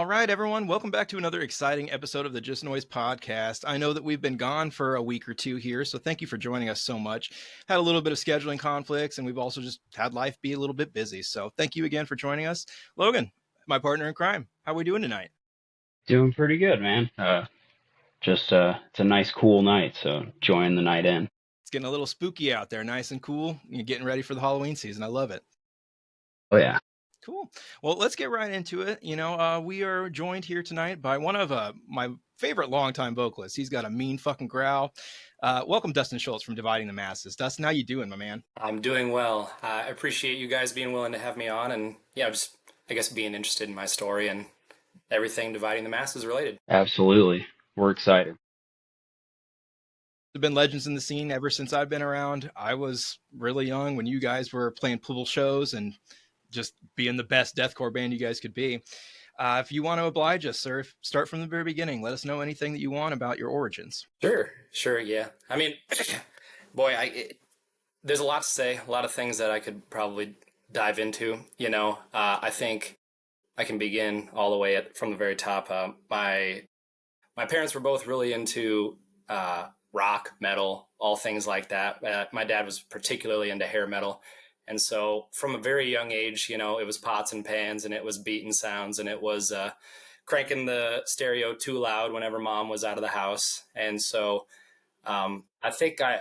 right, everyone. Welcome back to another exciting episode of the Just Noise podcast. I know that we've been gone for a week or two here, so thank you for joining us so much. Had a little bit of scheduling conflicts, and we've also just had life be a little bit busy. So thank you again for joining us. Logan, my partner in crime, how are we doing tonight? Doing pretty good, man. It's a nice, cool night, so enjoying the night in. It's getting a little spooky out there, nice and cool. You're getting ready for the Halloween season. I love it. Oh yeah. Cool. Well, let's get right into it. We are joined here tonight by one of my favorite longtime vocalists. He's got a mean fucking growl. Welcome, Dustin Schultz from Dividing the Masses. Dustin, how you doing, my man? I'm doing well. I appreciate you guys being willing to have me on, and just I guess being interested in my story and everything Dividing the Masses related. Absolutely. We're excited. There've been legends in the scene ever since I've been around. I was really young when you guys were playing pool shows and just being the best deathcore band you guys could be. If you want to oblige us, sir, start from the very beginning. Let us know anything that you want about your origins. Sure, yeah. I mean, boy, there's a lot to say, a lot of things that I could probably dive into. I think I can begin all the way from the very top. My parents were both really into rock, metal, all things like that. My dad was particularly into hair metal. And so from a very young age, it was pots and pans and it was beating sounds and it was cranking the stereo too loud whenever mom was out of the house. And so I think I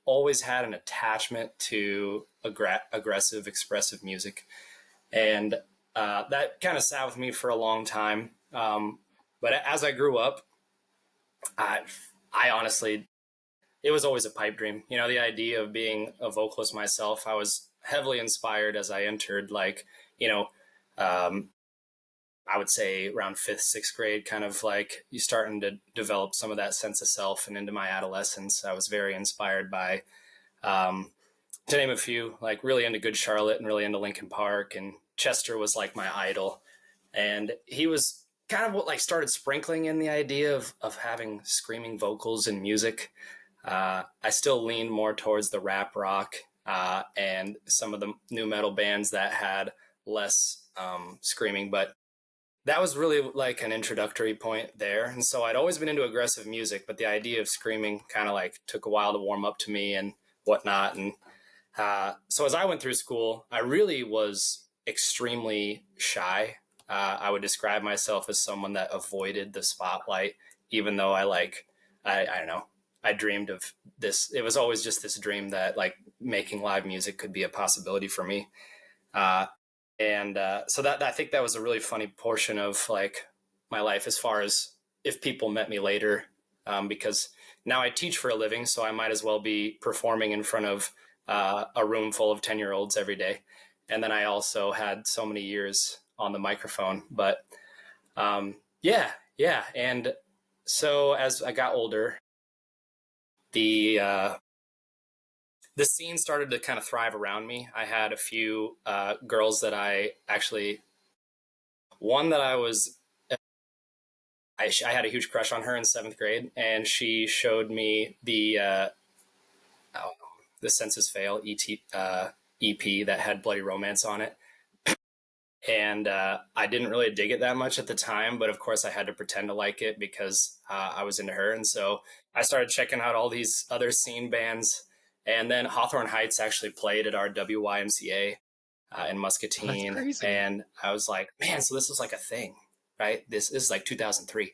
always had an attachment to aggressive, expressive music. And that kind of sat with me for a long time. But as I grew up, I honestly, it was always a pipe dream. The idea of being a vocalist myself, I was heavily inspired as I entered, I would say around 5th, 6th grade, kind of like you starting to develop some of that sense of self. And into my adolescence, I was very inspired by, to name a few, like really into Good Charlotte and really into Linkin Park. And Chester was like my idol. And he was kind of what like started sprinkling in the idea of having screaming vocals in music. I still lean more towards the rap rock and some of the new metal bands that had less screaming, but that was really like an introductory point there. And so I'd always been into aggressive music, but the idea of screaming kind of like took a while to warm up to me and whatnot. And so as I went through school, I really was extremely shy. I would describe myself as someone that avoided the spotlight, even though I don't know, I dreamed of this. It was always just this dream that like making live music could be a possibility for me. So that I think that was a really funny portion of like my life as far as if people met me later, because now I teach for a living, so I might as well be performing in front of a room full of 10-year-olds every day. And then I also had so many years on the microphone, but yeah. And so as I got older, the scene started to kind of thrive around me. I had a few girls that one that I had a huge crush on her in 7th grade, and she showed me the Census Fail EP that had Bloody Romance on it. And I didn't really dig it that much at the time, but of course I had to pretend to like it because I was into her. And so I started checking out all these other scene bands. And then Hawthorne Heights actually played at our WYMCA in Muscatine. That's crazy. And I was like, man, so this is like a thing, right? This is like 2003.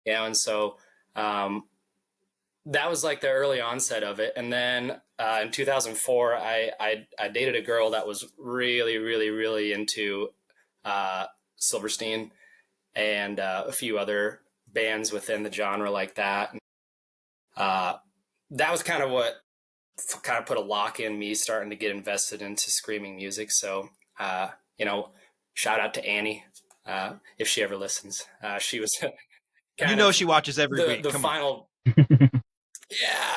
And so that was like the early onset of it. And then in 2004, I dated a girl that was really, really, really into Silverstein and a few other bands within the genre like that. That was kind of what kind of put a lock in me starting to get invested into screaming music. So, shout out to Annie if she ever listens. She was kind of she watches every week. the Come final.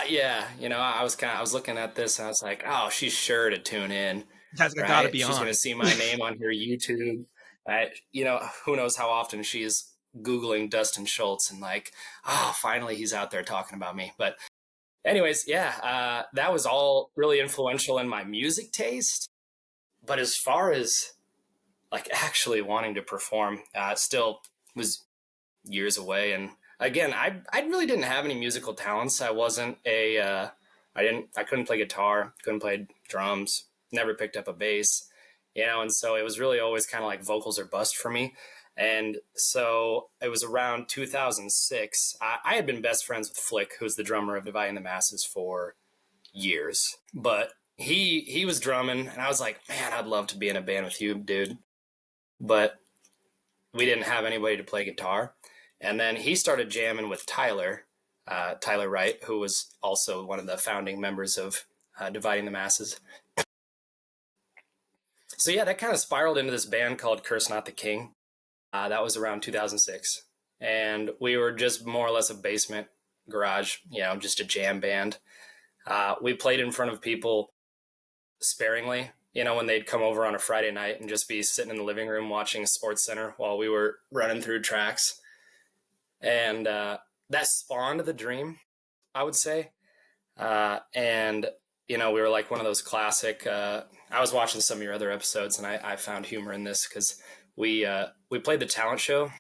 Yeah. I was looking at this and I was like, oh, she's sure to tune in. That's right? gotta be She's on. going to see my name on her YouTube. Right? Who knows how often she's Googling Dustin Schultz and like, oh, finally he's out there talking about me. But anyways, that was all really influential in my music taste. But as far as like actually wanting to perform, still was years away. And again, I really didn't have any musical talents. I wasn't I couldn't play guitar, couldn't play drums, never picked up a bass, and so it was really always kind of like vocals or bust for me. And so it was around 2006. I had been best friends with Flick, who's the drummer of Dividing the Masses, for years, but he was drumming, and I was like, man, I'd love to be in a band with you, dude. But we didn't have anybody to play guitar. And then he started jamming with Tyler Wright, who was also one of the founding members of Dividing the Masses. So yeah, that kind of spiraled into this band called Curse Not the King. That was around 2006. And we were just more or less a basement garage, just a jam band. We played in front of people sparingly, when they'd come over on a Friday night and just be sitting in the living room watching Sports Center while we were running through tracks. And that spawned the dream, I would say. And, we were like one of those classic, I was watching some of your other episodes, and I found humor in this because we played the talent show.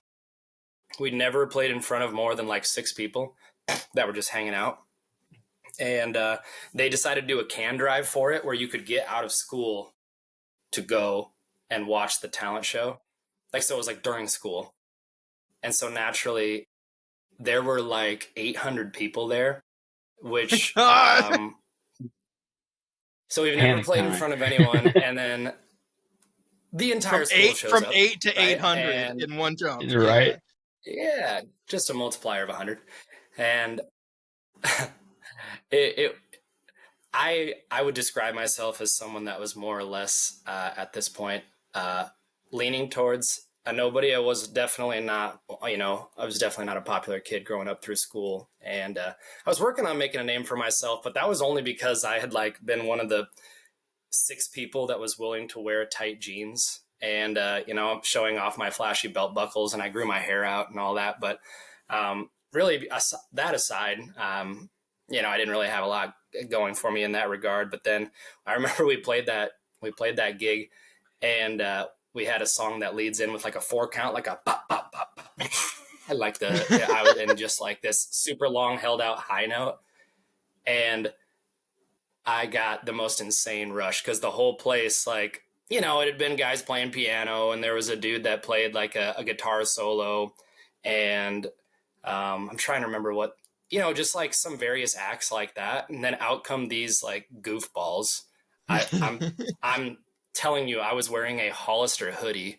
We never played in front of more than like 6 people that were just hanging out. And they decided to do a can drive for it where you could get out of school to go and watch the talent show. So it was like during school. And so naturally there were like 800 people there, which, so we've never played in front of anyone. And then the entire school shows up. From 8 to right? 800 in one jump. Right. Yeah. Just a multiplier of 100. And I would describe myself as someone that was more or less at this point leaning towards a nobody. I was definitely not, I was definitely not a popular kid growing up through school, and I was working on making a name for myself, but that was only because I had been one of the 6 people that was willing to wear tight jeans and showing off my flashy belt buckles, and I grew my hair out and all that. But really, that aside, I didn't really have a lot going for me in that regard. But then I remember we played that gig, and we had a song that leads in with like a 4 count, like a pop pop pop. I was in just like this super long held out high note, and I got the most insane rush because the whole place, it had been guys playing piano, and there was a dude that played like a guitar solo, and I'm trying to remember what, just like some various acts like that, and then out come these like goofballs. I'm telling you, I was wearing a Hollister hoodie,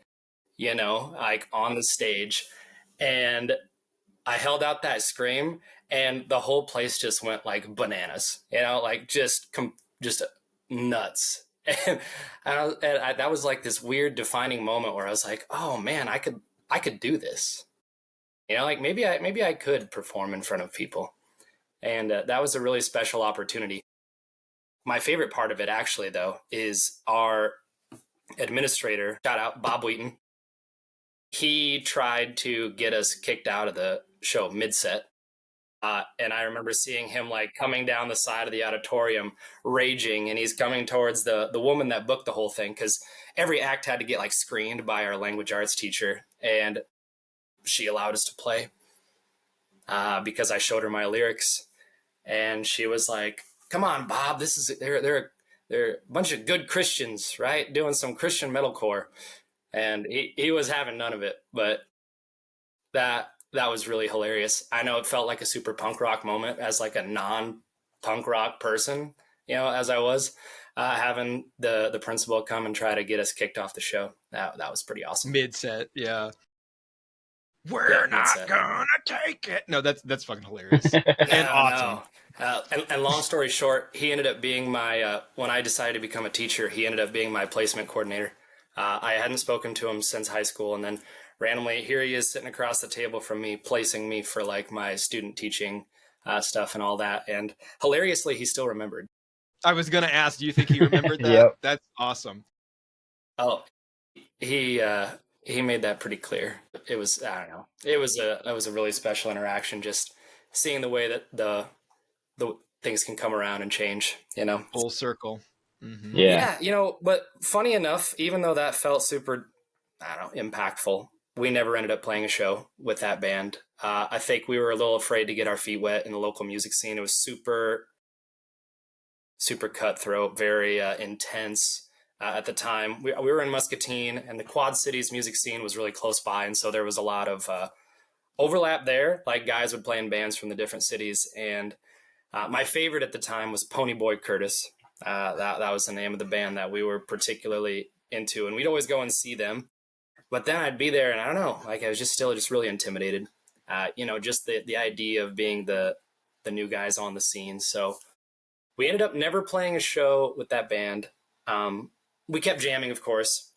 on the stage, and I held out that scream, and the whole place just went like bananas, just nuts. And, that was like this weird defining moment where I was like, oh man, I could do this. Maybe I could perform in front of people. And that was a really special opportunity. My favorite part of it, actually, though, is our administrator, shout out Bob Wheaton. He tried to get us kicked out of the show mid-set. And I remember seeing him coming down the side of the auditorium raging, and he's coming towards the woman that booked the whole thing, because every act had to get screened by our language arts teacher, and she allowed us to play because I showed her my lyrics, and she was like, come on, Bob, they're a bunch of good Christians, right? Doing some Christian metalcore. And he was having none of it, but that was really hilarious. I know it felt like a super punk rock moment as a non-punk rock person, as I was, having the principal come and try to get us kicked off the show. That was pretty awesome. Mid-set, yeah. We're not gonna take it. No, that's fucking hilarious. And awesome. No. And long story short, he ended up being my, when I decided to become a teacher, he ended up being my placement coordinator. I hadn't spoken to him since high school, and then randomly here he is sitting across the table from me, placing me for my student teaching stuff and all that. And hilariously, he still remembered. I was gonna ask, do you think he remembered that? Yep. That's awesome. Oh, he made that pretty clear. It was, I don't know, that was a really special interaction, just seeing the way that the things can come around and change, full circle. Mm-hmm. Yeah. But funny enough, even though that felt super, I don't know, impactful, we never ended up playing a show with that band. I think we were a little afraid to get our feet wet in the local music scene. It was super, super cutthroat, very intense at the time. We were in Muscatine, and the Quad Cities music scene was really close by, and so there was a lot of overlap there. Like guys would play in bands from the different cities, and my favorite at the time was Ponyboy Curtis. That was the name of the band that we were particularly into, and we'd always go and see them. But then I'd be there, and I don't know, like I was just still just really intimidated. Just the idea of being the new guys on the scene. So we ended up never playing a show with that band. We kept jamming, of course,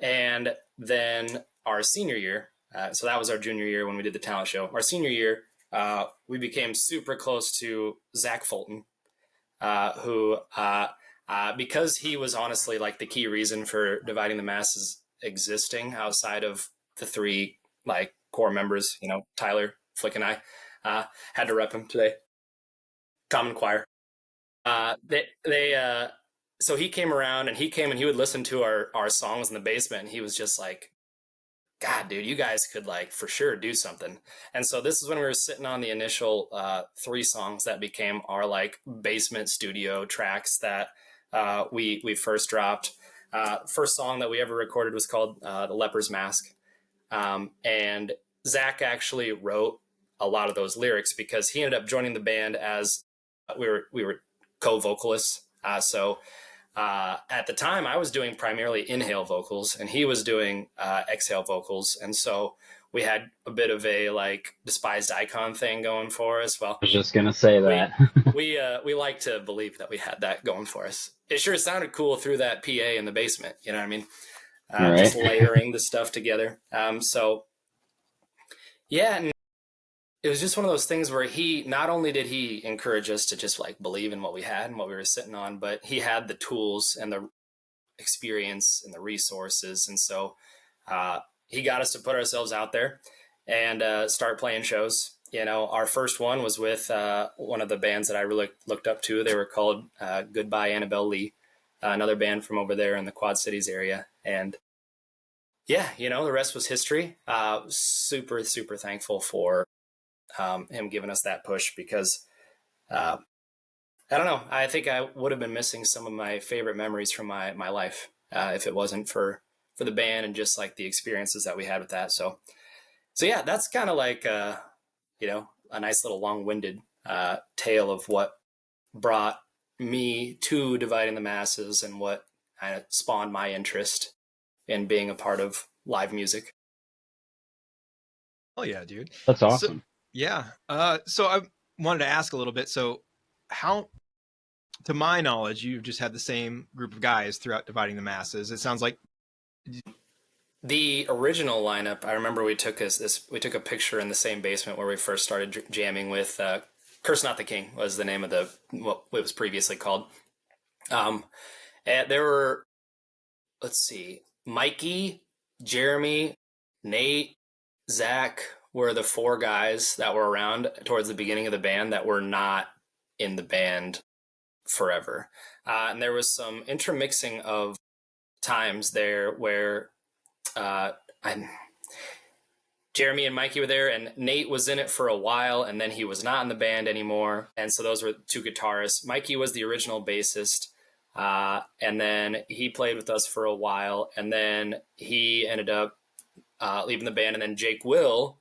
and then our senior year. So that was our junior year when we did the talent show. Our senior year, we became super close to Zach Fulton, who, because he was honestly like the key reason for Dividing the Masses existing outside of the three like core members, Tyler, Flick, and I, had to rep him today. Common Choir. So he came around and he would listen to our songs in the basement, and he was just like, God, dude, you guys could like for sure do something. And so this is when we were sitting on the initial 3 songs that became our like basement studio tracks that we first dropped. First song that we ever recorded was called "The Leper's Mask," and Zach actually wrote a lot of those lyrics because he ended up joining the band as we were co-vocalists. At the time, I was doing primarily inhale vocals, and he was doing exhale vocals, and so we had a bit of a like despised icon thing going for us. Well, I was just gonna say we that. we like to believe that we had that going for us. It sure sounded cool through that PA in the basement. You know what I mean? All Just right. layering the stuff together. So yeah, and it was just one of those things where he not only did he encourage us to just like believe in what we had and what we were sitting on, but he had the tools and the experience and the resources. And so he got us to put ourselves out there and start playing shows. Our first one was with one of the bands that I really looked up to. They were called Goodbye Annabelle Lee, another band from over there in the Quad Cities area. And yeah, the rest was history. Super, super thankful for him giving us that push because uh, I don't know. I think I would have been missing some of my favorite memories from my life if it wasn't for the band and just like the experiences that we had with that. So yeah, that's kind of like a nice little long-winded tale of what brought me to Dividing the Masses and what kind of spawned my interest in being a part of live music. Oh yeah, dude. That's So awesome. yeah. So I wanted to ask a little bit. So how, to my knowledge, you've just had the same group of guys throughout Dividing the Masses. It sounds like. The original lineup, I remember we took a picture in the same basement where we first started jamming with "Curse Not the King" was the name of what it was previously called. And there were, let's see, Mikey, Jeremy, Nate, Zach were the 4 guys that were around towards the beginning of the band that were not in the band forever. And there was some intermixing of times there where uh, Jeremy and Mikey were there, and Nate was in it for a while, and then he was not in the band anymore. And so those were 2 guitarists. Mikey was the original bassist, and then he played with us for a while, and then he ended up leaving the band, and then Jake Will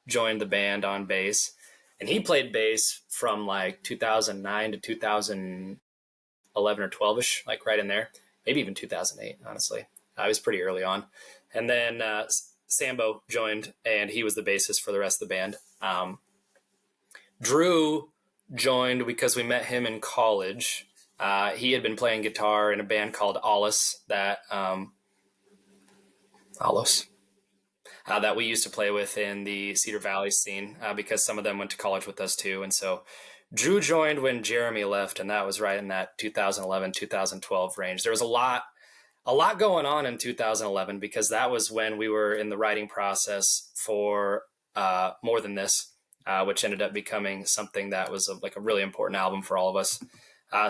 joined the band on bass, and he played bass from like 2009 to 2011 or 12ish, like right in there, maybe even 2008. Honestly, I was pretty early on, and then Sambo joined, and he was the bassist for the rest of the band. Drew joined because we met him in college. He had been playing guitar in a band called Alos that we used to play with in the Cedar Valley scene because some of them went to college with us too. And so Drew joined when Jeremy left, and that was right in that 2011, 2012 range. There was a lot going on in 2011 because that was when we were in the writing process for More Than This, which ended up becoming something that was like a really important album for all of us.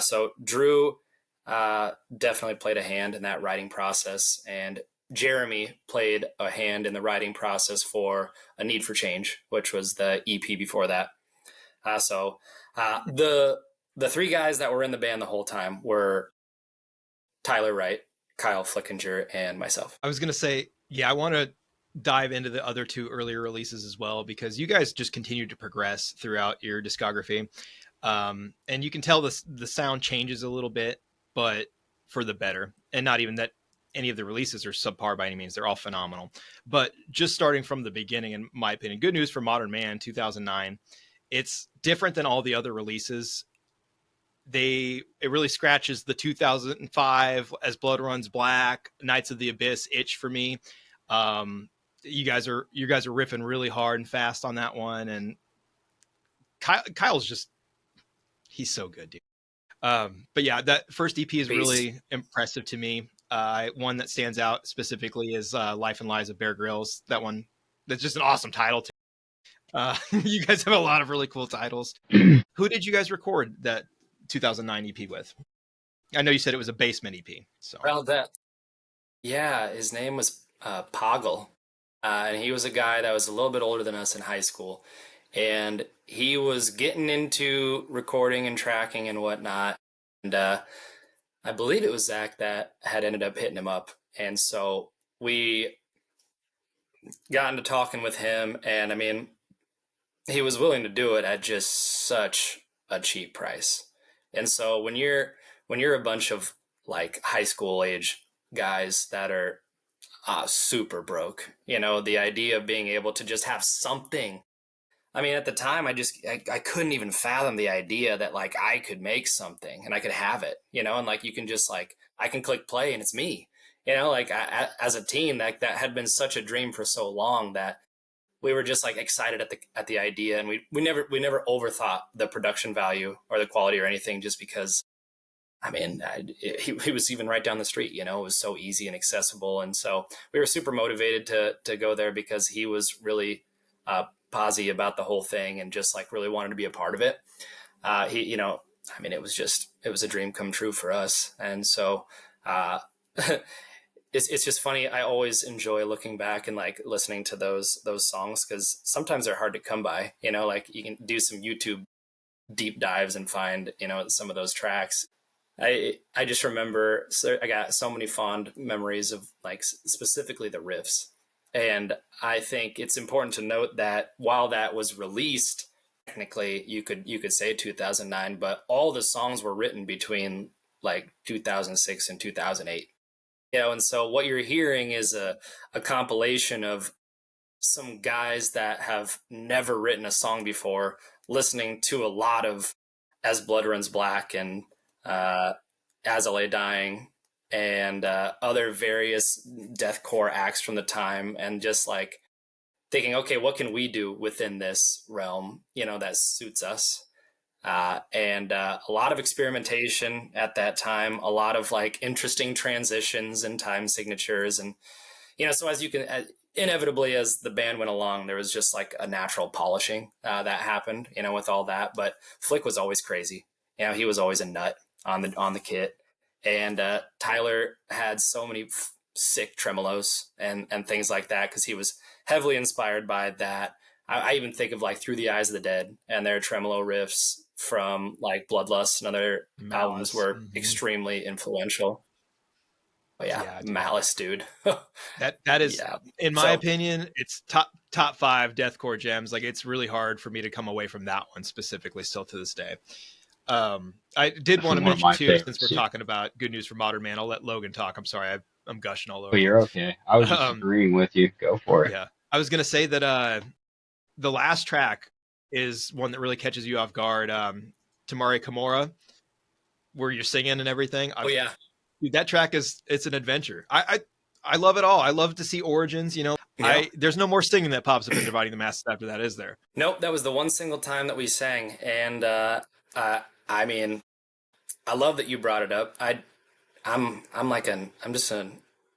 So Drew definitely played a hand in that writing process, and Jeremy played a hand in the writing process for A Need for Change, which was the EP before that. So the three guys that were in the band the whole time were Tyler Wright, Kyle Flickinger, and myself. I was going to say, yeah, I want to dive into the other two earlier releases as well, because you guys just continued to progress throughout your discography. And you can tell the sound changes a little bit, but for the better. And not even that any of the releases are subpar by any means. They're all phenomenal. But just starting from the beginning, in my opinion, Good News for Modern Man, 2009, it's different than all the other releases. It really scratches the 2005 As Blood Runs Black, Knights of the Abyss itch for me. You guys are riffing really hard and fast on that one, and Kyle's just, he's so good, dude. But yeah, that first EP is really impressive to me. One that stands out specifically is Life and Lives of Bear Grylls. That one, that's just an awesome title too. You guys have a lot of really cool titles. Who did you guys record that 2009 EP with? I know you said it was a basement EP. So his name was Poggle, and he was a guy that was a little bit older than us in high school, and he was getting into recording and tracking and whatnot. And I believe it was Zach that had ended up hitting him up, and so we got into talking with him, and I mean, he was willing to do it at just such a cheap price. And so when you're a bunch of like high school age guys that are super broke, the idea of being able to just have something. I mean, at the time, I couldn't even fathom the idea that like I could make something and I could have it, and like you can just like I can click play and it's me, like as a teen that had been such a dream for so long that we were just like excited at the idea, and we never overthought the production value or the quality or anything, just because I mean he was even right down the street, it was so easy and accessible, and so we were super motivated to go there because he was really posy about the whole thing and just like really wanted to be a part of it. I mean, it was a dream come true for us, and so it's just funny. I always enjoy looking back and like listening to those songs, because sometimes they're hard to come by. Like you can do some YouTube deep dives and find some of those tracks. I just remember, so I got so many fond memories of like specifically the riffs, and I think it's important to note that while that was released, technically you could say 2009, but all the songs were written between like 2006 and 2008. And so what you're hearing is a compilation of some guys that have never written a song before, listening to a lot of As Blood Runs Black and As I Lay Dying and other various deathcore acts from the time, and just like thinking, okay, what can we do within this realm, that suits us? And a lot of experimentation at that time, a lot of like interesting transitions and time signatures. And, so as you can, inevitably, as the band went along, there was just like a natural polishing that happened, with all that. But Flick was always crazy. He was always a nut on the kit. And Tyler had so many sick tremolos and things like that, because he was heavily inspired by that. I even think of like Through the Eyes of the Dead and their tremolo riffs from like Bloodlust and other albums were extremely influential. But yeah, dude. Malice, dude. that is, yeah, in my opinion, it's top 5 deathcore gems. Like, it's really hard for me to come away from that one specifically still to this day. I did want to mention too, since we're talking about Good News for Modern Man, I'll let Logan talk. I'm sorry, I'm gushing all over. But you're okay. I was just agreeing with you. Go for it. Yeah, I was gonna say that the last track is one that really catches you off guard. Tamare Kimura, where you're singing and everything. Yeah, dude, that track it's an adventure. I love it all. I love to see origins. There's no more singing that pops up in Dividing the Masses after that, is there? Nope, that was the one single time that we sang, and I mean, I love that you brought it up. I'm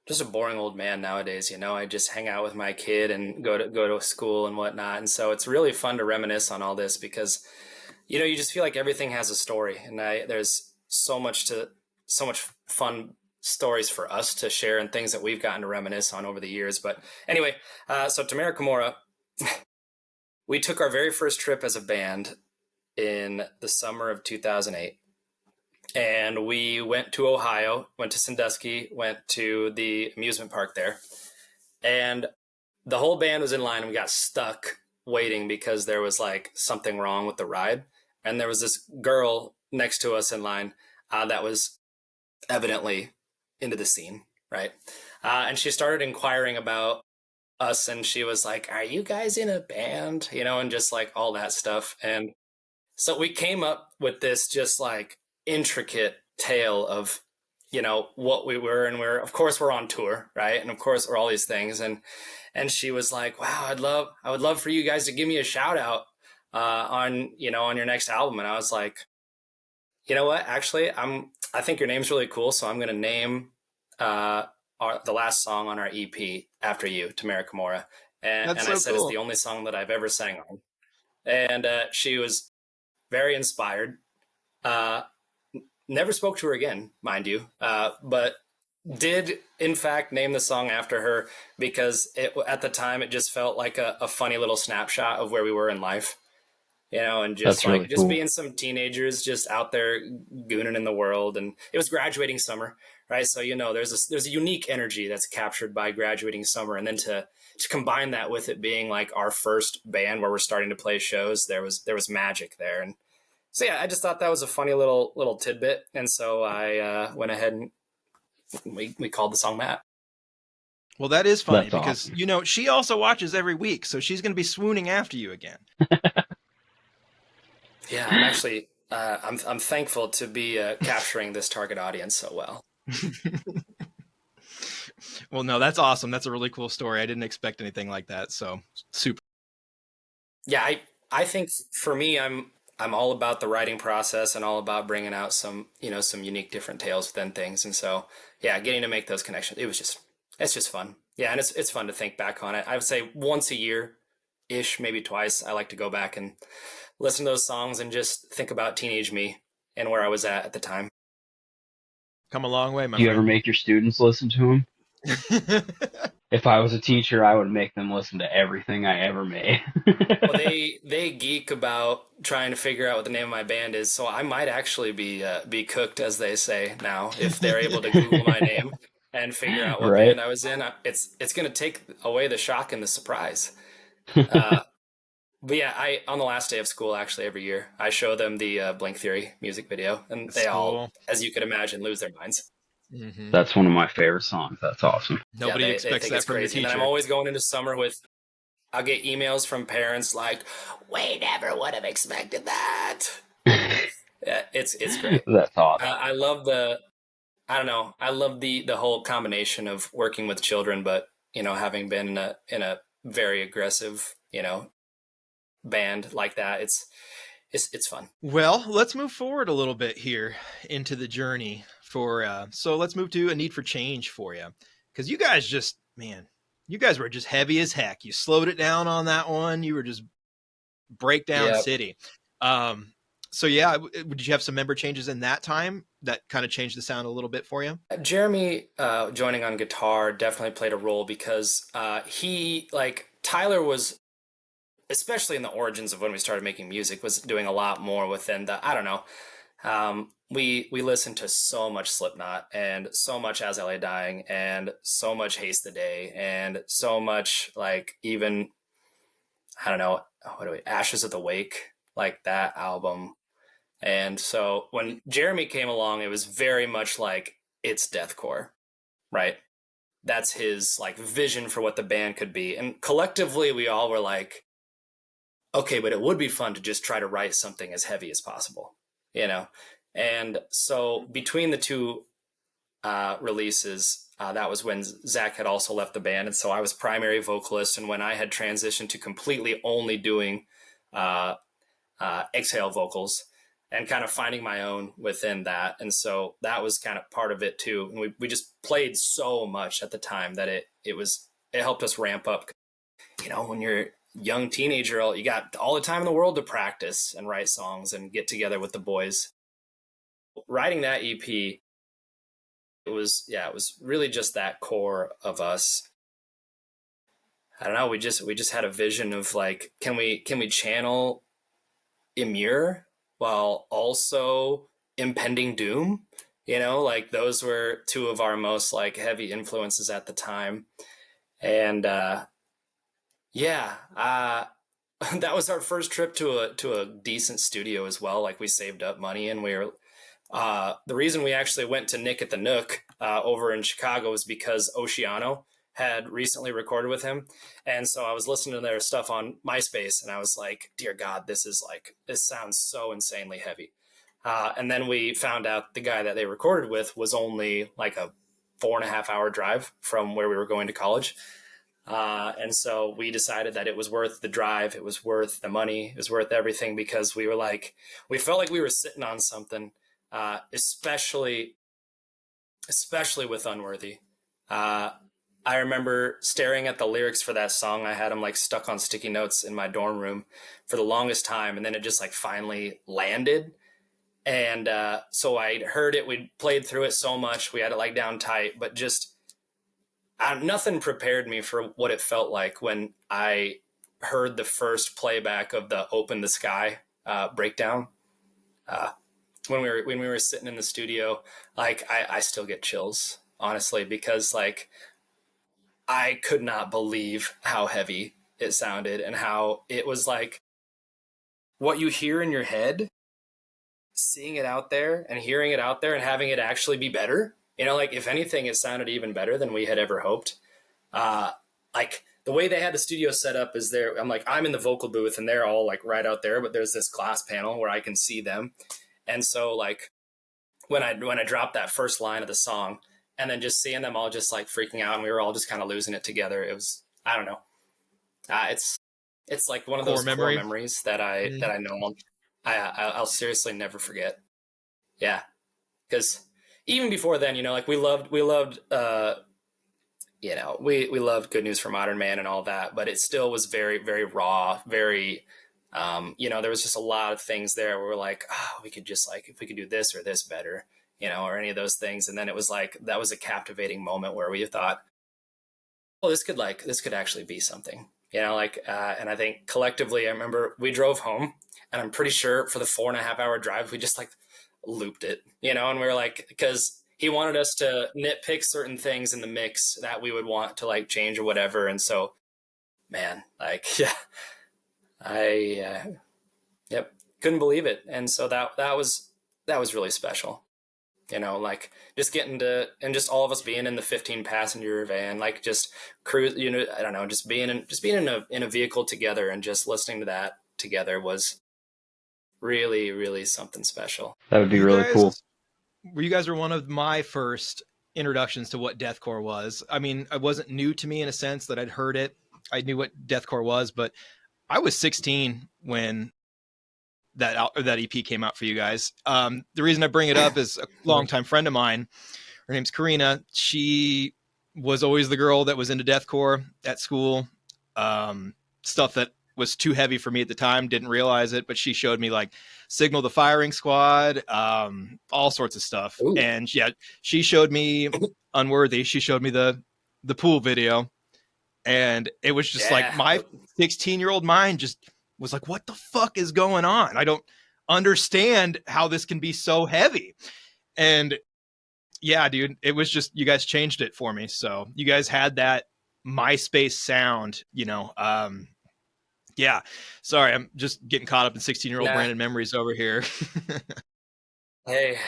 just a boring old man nowadays. I just hang out with my kid and go to school and whatnot, and so it's really fun to reminisce on all this, because you just feel like everything has a story, and there's so much fun stories for us to share and things that we've gotten to reminisce on over the years. But anyway, so Tamara Kimura, we took our very first trip as a band in the summer of 2008. And we went to Ohio, went to Sandusky, went to the amusement park there. And the whole band was in line, and we got stuck waiting because there was like something wrong with the ride. And there was this girl next to us in line that was evidently into the scene, right? And she started inquiring about us, and she was like, "Are you guys in a band?" You know, and just like all that stuff. And so we came up with this just like intricate tale of, you know, what we were, and we're of course we're on tour, right? And of course we're all these things, and she was like, "Wow, I would love for you guys to give me a shout out on, you know, on your next album." And I was like, "You know what? Actually, I think your name's really cool, so I'm going to name the last song on our EP after you, Tamara Kimura." That's And I so said it's cool. the only song that I've ever sang on. And she was very inspired. Uh, Never spoke to her again, mind you, but did in fact name the song after her because at the time it just felt like a funny little snapshot of where we were in life, you know, and just That's like really just cool. being some teenagers just out there gooning in the world. And it was graduating summer, right? So, you know, there's a unique energy that's captured by graduating summer, and then to combine that with it being like our first band where we're starting to play shows, there was magic there. And so yeah, I just thought that was a funny little tidbit, and so I went ahead and we called the song Matt. Well, that is funny That's because, awesome. you know, she also watches every week, so she's going to be swooning after you again. Yeah, I'm actually I'm thankful to be capturing this target audience so well. Well, no, that's awesome. That's a really cool story. I didn't expect anything like that. So super. Yeah, I think for me, I'm all about the writing process and all about bringing out some, you know, some unique different tales within things. And so yeah, getting to make those connections, it's just fun. Yeah, and it's fun to think back on it. I would say once a year ish, maybe twice, I like to go back and listen to those songs and just think about teenage me and where I was at the time. Come a long way, my Do you ever friend. make your students listen to them? If I was a teacher, I would make them listen to everything I ever made. Well, they geek about trying to figure out what the name of my band is, so I might actually be cooked, as they say now, if they're able to Google my name and figure out what Right? band I was in. It's going to take away the shock and the surprise. Uh, but yeah, I on the last day of school, actually, every year, I show them the Blink Theory music video, and That's they all, cool. as you could imagine, lose their minds. That's one of my favorite songs. That's awesome. Yeah, Nobody they expects think that it's from your crazy. And then I'm teacher. always going into summer with I'll get emails from parents like, "We never would have expected that." Yeah, it's great. That's awesome. I love I don't know. I love the whole combination of working with children, but you know, having been in a very aggressive, you know, band like that, it's fun. Well, let's move forward a little bit here into the journey for so let's move to a need for change for you. Because you guys just, man, you guys were just heavy as heck. You slowed it down on that one. You were just breakdown Yeah, city. Um, so yeah, did you have some member changes in that time that kind of changed the sound a little bit for you? Jeremy joining on guitar definitely played a role because he like Tyler was especially in the origins of when we started making music was doing a lot more within the I don't know. We listened to so much Slipknot and so much As I Lay Dying and so much Haste the Day and so much like even I don't know what do we Ashes of the Wake, like that album. And so when Jeremy came along, it was very much like it's deathcore, right? That's his like vision for what the band could be. And collectively we all were like, okay, but it would be fun to just try to write something as heavy as possible, you know? And so between the two releases, that was when Zach had also left the band. And so I was primary vocalist. And when I had transitioned to completely only doing uh, exhale vocals and kind of finding my own within that. And so that was kind of part of it too. And we just played so much at the time that it helped us ramp up. You know, when you're a young teenager, you got all the time in the world to practice and write songs and get together with the boys. Writing that EP it was really just that core of us. I don't know. We just had a vision of like, can we channel Ymir while also impending doom? You know, like those were two of our most like heavy influences at the time. And yeah, that was our first trip to a decent studio as well. Like we saved up money and we were the reason we actually went to Nick at the Nook over in Chicago was because Oceano had recently recorded with him. And so I was listening to their stuff on MySpace and I was like, dear God, this sounds so insanely heavy. And then we found out the guy that they recorded with was only like a 4.5 hour drive from where we were going to college. And so we decided that it was worth the drive. It was worth the money. It was worth everything because we felt like we were sitting on something, especially with Unworthy. Uh, I remember staring at the lyrics for that song. I had them like stuck on sticky notes in my dorm room for the longest time. And then it just like finally landed. And so I heard it. We played through it so much. We had it like down tight, but just nothing prepared me for what it felt like when I heard the first playback of the Open the Sky breakdown. Uh, when we were sitting in the studio, like I still get chills, honestly, because like I could not believe how heavy it sounded and how it was like what you hear in your head, seeing it out there and hearing it out there and having it actually be better. You know, like if anything, it sounded even better than we had ever hoped. Uh, like the way they had the studio set up is there. I'm in the vocal booth and they're all like right out there, but there's this glass panel where I can see them. And so like when I dropped that first line of the song and then just seeing them all just like freaking out and we were all just kind of losing it together. It was, I don't know. It's like one of Core those core memory. memories that I know I'll seriously never forget. Yeah. Cause even before then, you know, like we loved, you know, we loved Good News for Modern Man and all that, but it still was very, very raw, very, you know, there was just a lot of things there where we're like, oh, we could just like, if we could do this or this better, you know, or any of those things. And then it was like, that was a captivating moment where we thought, oh, this could actually be something, you know, like, and I think collectively, I remember we drove home and I'm pretty sure for the 4.5 hour drive, we just like looped it, you know, and we were like, because he wanted us to nitpick certain things in the mix that we would want to like change or whatever. And so, man, like, yeah, I, yep, couldn't believe it. And so that was really special, you know, like just getting to, and just all of us being in the 15 passenger van, like just cruise, you know, I don't know, just being in a vehicle together and just listening to that together was really, really something special. That would be You really cool. guys were one of my first introductions to what deathcore was. I mean, it wasn't new to me in a sense that I'd heard it. I knew what deathcore was, but I was 16 when that EP came out for you guys. The reason I bring it up is a longtime friend of mine. Her name's Karina. She was always the girl that was into deathcore at school. Stuff that was too heavy for me at the time. Didn't realize it, but she showed me like Signal the Firing Squad, all sorts of stuff. Ooh. And yeah, she showed me Unworthy. She showed me the pool video, and it was just like Yeah. my 16-year-old mind just was like, what the fuck is going on? I don't understand how this can be so heavy. And yeah, dude, it was just, you guys changed it for me. So you guys had that MySpace sound, you know. Yeah, sorry, I'm just getting caught up in 16-year-old Nah. Brandon memories over here. Hey,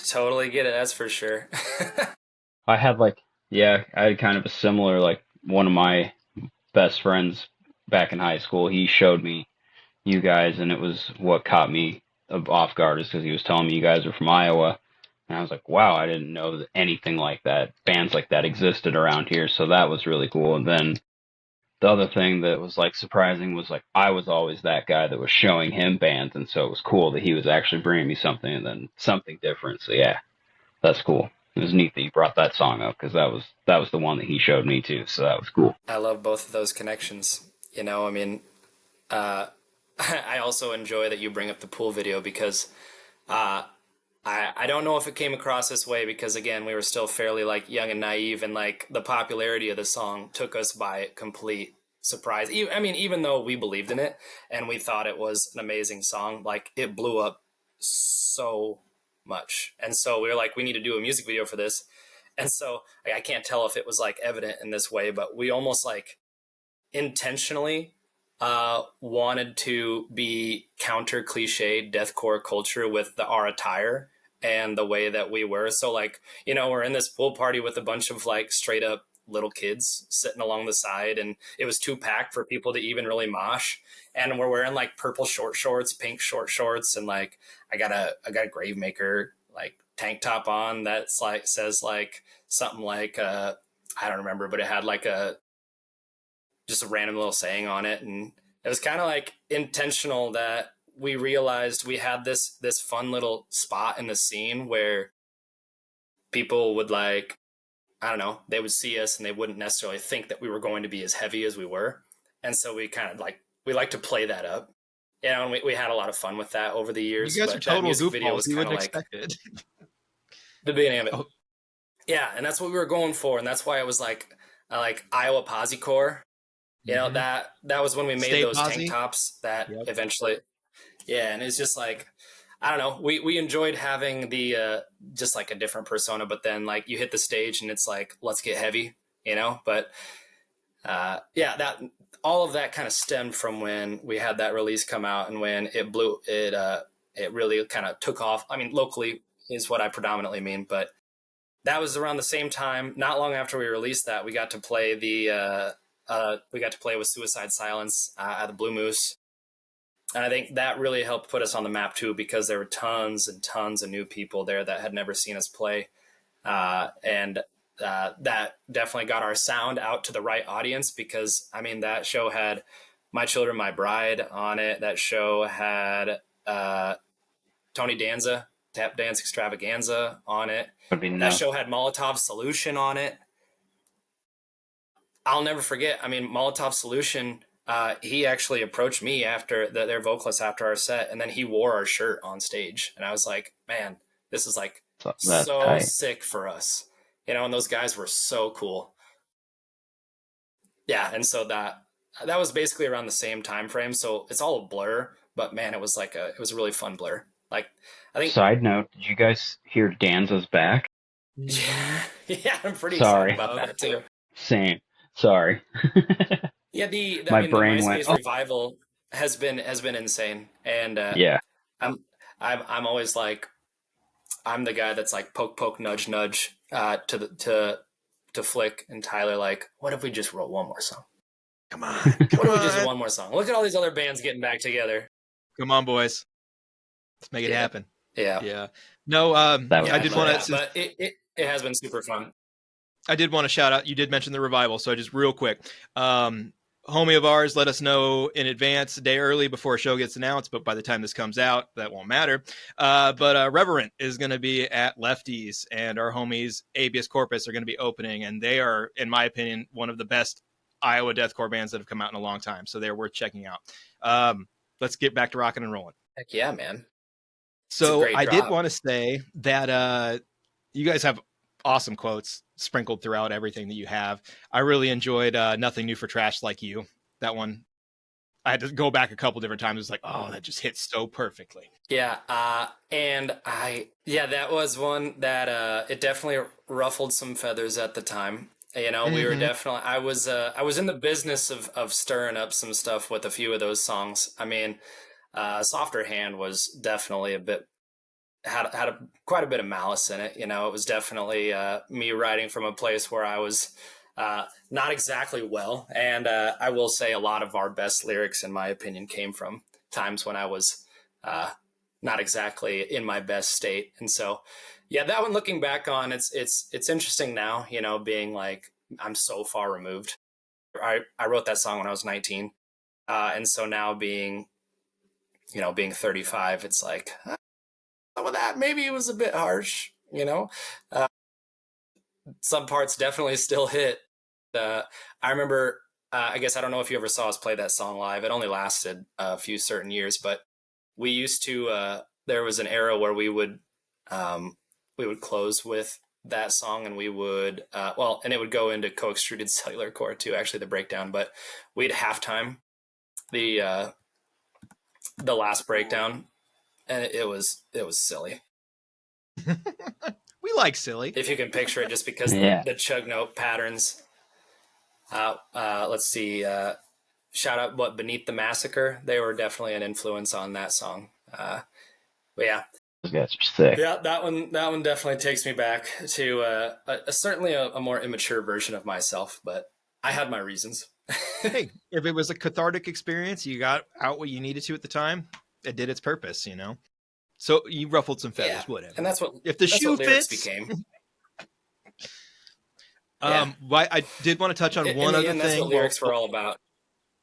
totally get it. That's for sure. I had like, yeah, I had kind of a similar, like, one of my best friends back in high school, he showed me you guys, and it was what caught me off guard is because he was telling me you guys are from Iowa. And I was like, wow, I didn't know that anything like that, bands like that existed around here. So that was really cool. And then the other thing that was like surprising was like I was always that guy that was showing him bands. And so it was cool that he was actually bringing me something and then something different. So yeah, that's cool. It was neat that you brought that song up because that was the one that he showed me too. So that was cool. I love both of those connections. You know, I mean, uh, I also enjoy that you bring up the pool video because uh, I don't know if it came across this way because again we were still fairly like young and naive, and like the popularity of the song took us by complete surprise. I mean, even though we believed in it and we thought it was an amazing song, like it blew up so much, and so we were like, we need to do a music video for this. And so I can't tell if it was like evident in this way, but we almost like intentionally wanted to be counter cliche deathcore culture with our attire and the way that we were. So like, you know, we're in this pool party with a bunch of like straight up little kids sitting along the side, and it was too packed for people to even really mosh. And we're wearing like purple short shorts, pink short shorts, and like I got a Gravemaker like tank top on that's like says like something like I don't remember, but it had like a just a random little saying on it. And it was kind of like intentional that we realized we had this fun little spot in the scene where people would like, I don't know, they would see us and they wouldn't necessarily think that we were going to be as heavy as we were. And so we kind of like, we like to play that up, you know, and we had a lot of fun with that over the You years. guys are But that total music video goofballs. was You kind of wouldn't like expect it. the beginning of it. Oh, Yeah. And that's what we were going for. And that's why it was like Iowa Posse Core. You know, mm-hmm. that was when we made Stay those tank posy. tops that Yep. eventually, yeah. And it's just like, I don't know, we enjoyed having the just like a different persona, but then like you hit the stage and it's like, let's get heavy, you know. But yeah, that all of that kind of stemmed from when we had that release come out, and when it blew it it really kind of took off. I mean, locally is what I predominantly mean, but that was around the same time, not long after we released that, we got to play we got to play with Suicide Silence at the Blue Moose. And I think that really helped put us on the map too, because there were tons and tons of new people there that had never seen us play. And that definitely got our sound out to the right audience, because I mean, that show had My Children, My Bride on it. That show had Tony Danza, Tap Dance Extravaganza on it. Would be That no. show had Molotov Solution on it. I'll never forget. I mean, Molotov Solution. He actually approached me after their vocalist after our set, and then he wore our shirt on stage, and I was like, "Man, this is like So that's so tight. sick for us," you know. And those guys were so cool. Yeah, and so that was basically around the same time frame. So it's all a blur, but man, it was a really fun blur. Like I think, Side note, did you guys hear Danza's back? Mm-hmm. yeah, yeah, I'm pretty excited Sorry. about that too. Same. Sorry. Yeah, I My mean, the brain went, MySpace oh, revival has been insane, and yeah. I'm I'm always like, I'm the guy that's like poke poke nudge nudge to Flick and Tyler, like, what if we just wrote one more song? Come on. What Come if we just did on. one more song? Look at all these other bands getting back together. Come on, boys. Let's make it Yeah, happen. yeah, Yeah. No, That would I yeah, be did but want sick. to, yeah, since but it has been super fun. I did want to shout out, you did mention the revival. So just real quick, homie of ours let us know in advance, a day early before a show gets announced, but by the time this comes out, that won't matter. But Reverent is going to be at Lefties, and our homies Abius Corpus are going to be opening, and they are, in my opinion, one of the best Iowa deathcore bands that have come out in a long time. So they're worth checking out. Let's get back to rocking and rolling. Heck yeah, man! It's a So great I did drop. want to say that you guys have awesome quotes sprinkled throughout everything that you have. I really enjoyed Nothing New for Trash Like You. That one, I had to go back a couple different times. It's like, oh, that just hits so perfectly. Yeah, and yeah, that was one that it definitely ruffled some feathers at the time. You know, we were Mm-hmm. definitely, I was in the business of stirring up some stuff with a few of those songs. I mean, Softer Hand was definitely a bit had quite a bit of malice in it. You know, it was definitely me writing from a place where I was not exactly well, and I will say a lot of our best lyrics, in my opinion, came from times when I was uh, not exactly in my best state. And so, yeah, that one, looking back on, it's interesting now. You know, being like, I'm so far removed. I wrote that song when I was 19, and so now being, you know, being 35, it's like, some of that maybe it was a bit harsh, you know. Uh, some parts definitely still hit. I remember, I guess I don't know if you ever saw us play that song live. It only lasted a few certain years, but we used to. There was an era where we would we would close with that song, and we would and it would go into co-extruded cellular core too, actually, the breakdown. But we'd halftime the last breakdown, and it was silly. We like silly. If you can picture it, just because Yeah. the chug note patterns. Let's see. Shout out what Beneath the Massacre. They were definitely an influence on that song. But yeah, Those guys are sick. yeah, that one definitely takes me back to certainly a more immature version of myself, but I had my reasons. Hey, if it was a cathartic experience, you got out what you needed to at the time. It did its purpose, you know. So you ruffled some Yeah, feathers, whatever. and If the that's shoe what lyrics fits. became. Yeah, I did want to touch on in one the other end, that's what thing. lyrics were all about.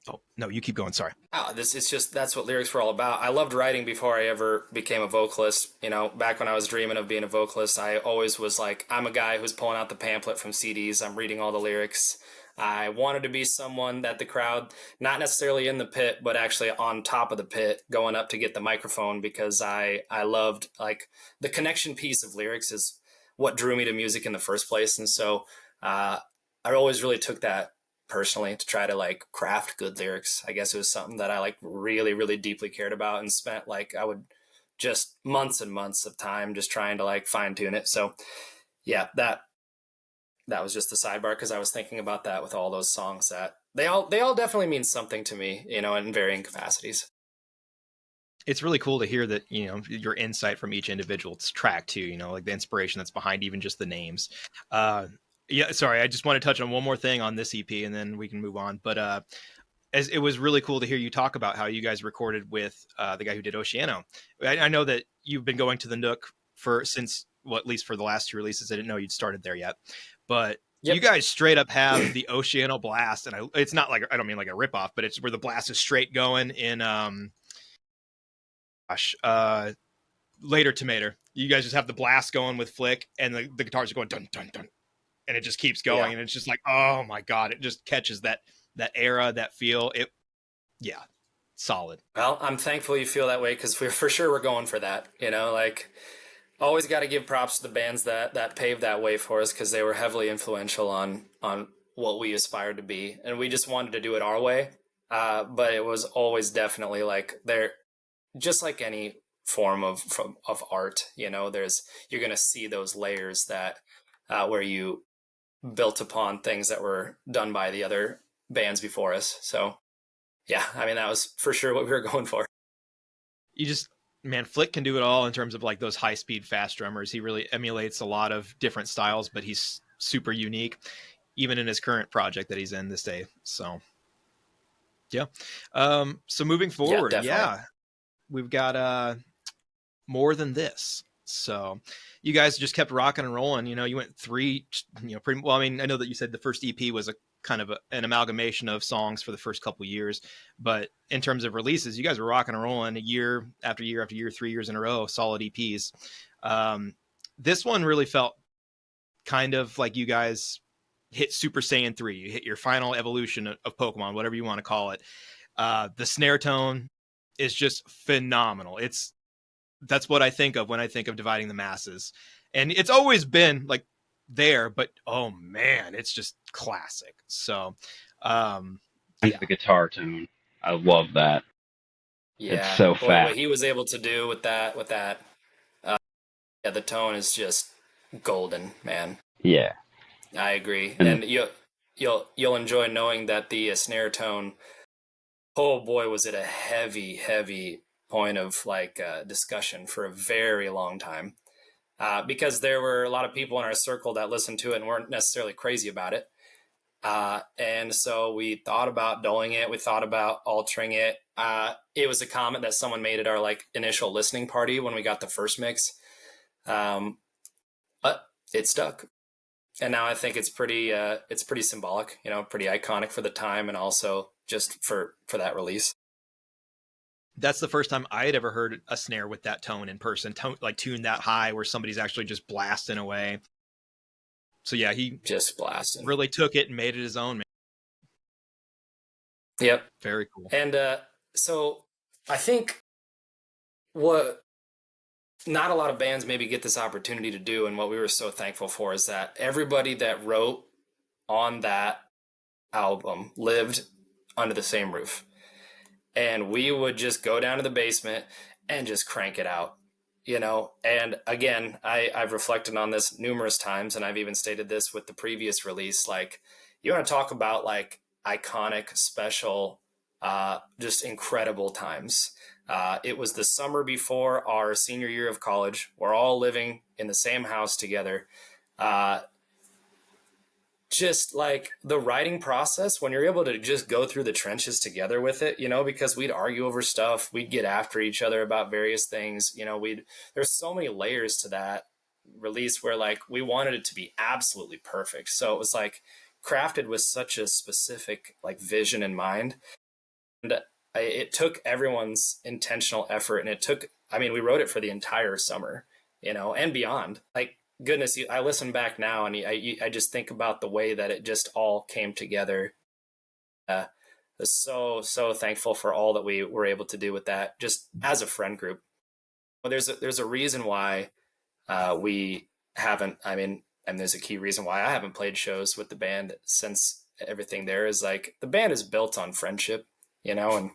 Oh no, you keep going. Sorry. This it's just that's what lyrics were all about. I loved writing before I ever became a vocalist. You know, back when I was dreaming of being a vocalist, I always was like, I'm a guy who's pulling out the pamphlet from CDs. I'm reading all the lyrics. I wanted to be someone that the crowd, not necessarily in the pit, but actually on top of the pit, going up to get the microphone, because I loved, like, the connection piece of lyrics is what drew me to music in the first place. And so uh, I always really took that personally, to try to like craft good lyrics. I guess it was something that I like really, really deeply cared about, and spent, like, I would just months and months of time just trying to like fine tune it. So yeah, that was just the sidebar, because I was thinking about that with all those songs, that they all definitely mean something to me, in varying capacities. It's really cool to hear that, your insight from each individual track too, like the inspiration that's behind even just the names. Yeah, sorry, I just want to touch on one more thing on this EP and then we can move on. But as it was really cool to hear you talk about how you guys recorded with the guy who did Oceano. I know that you've been going to the Nook at least for the last two releases. I didn't know you'd started there yet, but you Yep. guys straight up have the Oceano blast, and it's not like, I don't mean like a ripoff, but it's where the blast is straight going in later Tomato. You guys just have the blast going with Flick, and the guitars are going dun dun dun, and it just keeps going, Yeah. and it's just like, oh my god, it just catches that era, that feel. Yeah, solid. Well, I'm thankful you feel that way, because for sure we're going for that. Like, always got to give props to the bands that paved that way for us, because they were heavily influential on what we aspired to be, and we just wanted to do it our way. But it was always definitely like, they're just like any form of art. There's you're gonna see those layers that where you built upon things that were done by the other bands before us. So yeah, I mean, that was for sure what we were going for. You just, man, Flick can do it all in terms of like those high speed fast drummers. He really emulates a lot of different styles, but he's super unique, even in his current project that he's in this day. So yeah. So moving Yeah, forward, definitely. yeah, we've got More Than This. So you guys just kept rocking and rolling. You went three, pretty well. I mean, I know that you said the first EP was a kind of an amalgamation of songs for the first couple years, but in terms of releases, you guys were rocking and rolling year after year after year, 3 years in a row, solid EPs. This one really felt kind of like you guys hit Super Saiyan 3. You hit your final evolution of Pokemon, whatever you want to call it. The snare tone is just phenomenal. That's what I think of when I think of Dividing the Masses. And it's always been like there, but oh man, it's just classic. So, And yeah, the guitar tone. I love that. It's Yeah, so boy, what fast. he was able to do with that, uh, yeah, the tone is just golden, man. Yeah. I agree, And and you'll enjoy knowing that the snare tone. Oh boy, was it a heavy, heavy point of like discussion for a very long time, because there were a lot of people in our circle that listened to it and weren't necessarily crazy about it. And so we thought about dulling it. We thought about altering it. It was a comment that someone made at our like initial listening party when we got the first mix. Um, but it stuck. And now I think it's pretty symbolic, pretty iconic for the time, and also just for that release. that's the first time I had ever heard a snare with that tone in person, like tuned that high where somebody's actually just blasting away. So yeah, he Just blasting. really took it and made it his own. Man. Yep. Very cool. And so I think what not a lot of bands maybe get this opportunity to do. And what we were so thankful for is that everybody that wrote on that album lived under the same roof. And we would just go down to the basement and just crank it out, you know. And again, I've reflected on this numerous times, and I've even stated this with the previous release. Like, you want to talk about like iconic, special, just incredible times. It was the summer before our senior year of college. We're all living in the same house together. Uh, just like the writing process, when you're able to just go through the trenches together with it, you know, because we'd argue over stuff, we'd get after each other about various things, you know, there's so many layers to that release where like we wanted it to be absolutely perfect. So it was like crafted with such a specific like vision in mind. And it took everyone's intentional effort, and it took, I mean, we wrote it for the entire summer, you know, and beyond. Like, goodness, I listen back now and I just think about the way that it just all came together. uh so thankful for all that we were able to do with that, just as a friend group. Well, there's a reason why we haven't, I mean, and there's a key reason why I haven't played shows with the band since everything there is like the band is built on friendship, you know. And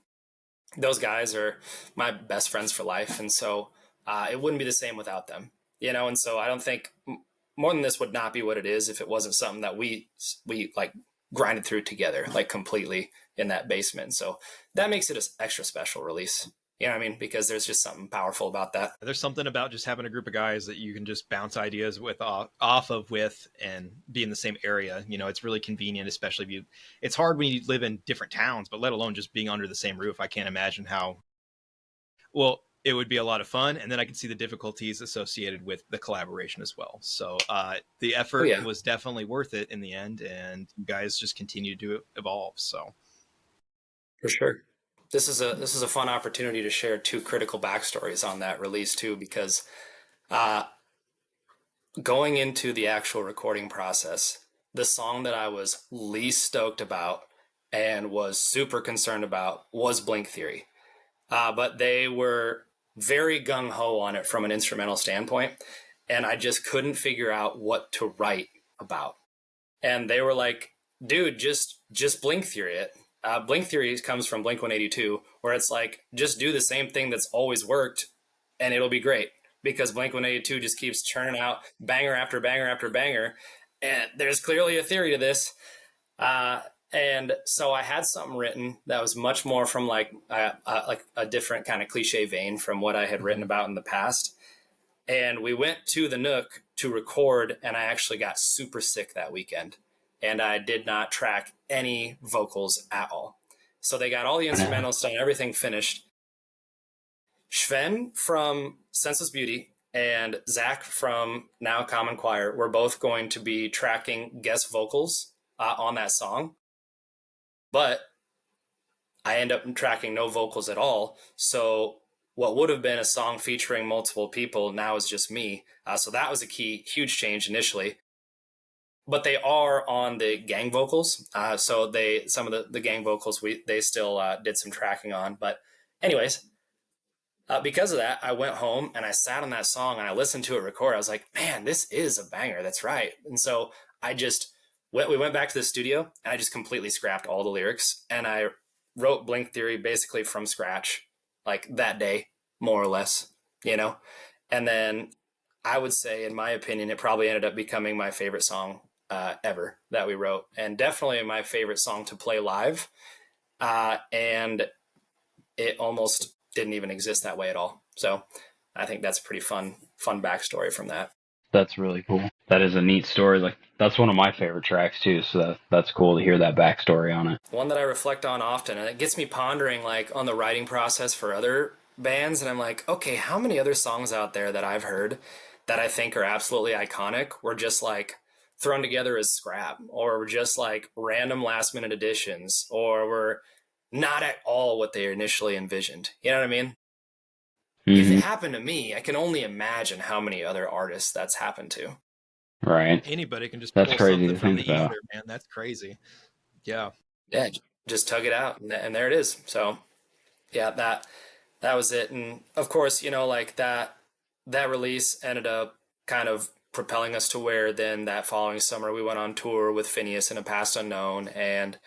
those guys are my best friends for life, and so it wouldn't be the same without them, you know. And so I don't think more than this would not be what it is if it wasn't something that we like grinded through together, like completely in that basement. So that makes it an extra special release. You know what I mean? Because there's just something powerful about that. There's something about just having a group of guys that you can just bounce ideas with off of with and be in the same area. You know, it's really convenient, especially if you. It's hard when you live in different towns, but let alone just being under the same roof. I can't imagine how well it would be a lot of fun, and then I can see the difficulties associated with the collaboration as well. So the Oh effort yeah, was definitely worth it in the end, and you guys just continue to evolve. So for sure. This is a fun opportunity to share two critical backstories on that release too, because uh, going into the actual recording process, the song that I was least stoked about and was super concerned about was Blink Theory. But they were very gung ho on it from an instrumental standpoint, and I just couldn't figure out what to write about. And they were like, "Dude, just Blink Theory it." Blink Theory comes from Blink 182, where it's like just do the same thing that's always worked, and it'll be great. Because Blink 182 just keeps churning out banger after banger after banger, and there's clearly a theory to this. Uh, and so I had something written that was much more from like a different kind of cliche vein from what I had written about in the past. And we went to the Nook to record, and I actually got super sick that weekend, and I did not track any vocals at all. So they got all the instrumentals done, everything finished. Sven from Senseless Beauty and Zach from Now Common Choir were both going to be tracking guest vocals on that song, but I end up tracking no vocals at all. So what would have been a song featuring multiple people now is just me. So that was a huge change initially. But they are on the gang vocals. So some of the gang vocals they still did some tracking on. But anyways, because of that, I went home and I sat on that song and I listened to it record. I was like, man, this is a banger. That's right. And so I just we went back to the studio and I just completely scrapped all the lyrics and I wrote Blink Theory basically from scratch, like that day, more or less, you know? And then I would say, in my opinion, it probably ended up becoming my favorite song ever that we wrote, and definitely my favorite song to play live. And it almost didn't even exist that way at all. So I think that's a pretty fun backstory from that. That's really cool. That is a neat story. Like that's one of my favorite tracks too. So that's cool to hear that backstory on it. One that I reflect on often, and it gets me pondering like on the writing process for other bands. And I'm like, okay, how many other songs out there that I've heard that I think are absolutely iconic were just like thrown together as scrap, or were just like random last minute additions, or were not at all what they initially envisioned. You know what I mean? If it Hmm. happened to me, I can only imagine how many other artists that's happened to. Right. anybody can just That's pull crazy something to from think the about. ether, man. That's crazy. Yeah. Yeah, just tug it out, and there it is. So yeah, that was it. And of course, you know, like that release ended up kind of propelling us to where then that following summer we went on tour with Phineas and A Past Unknown, and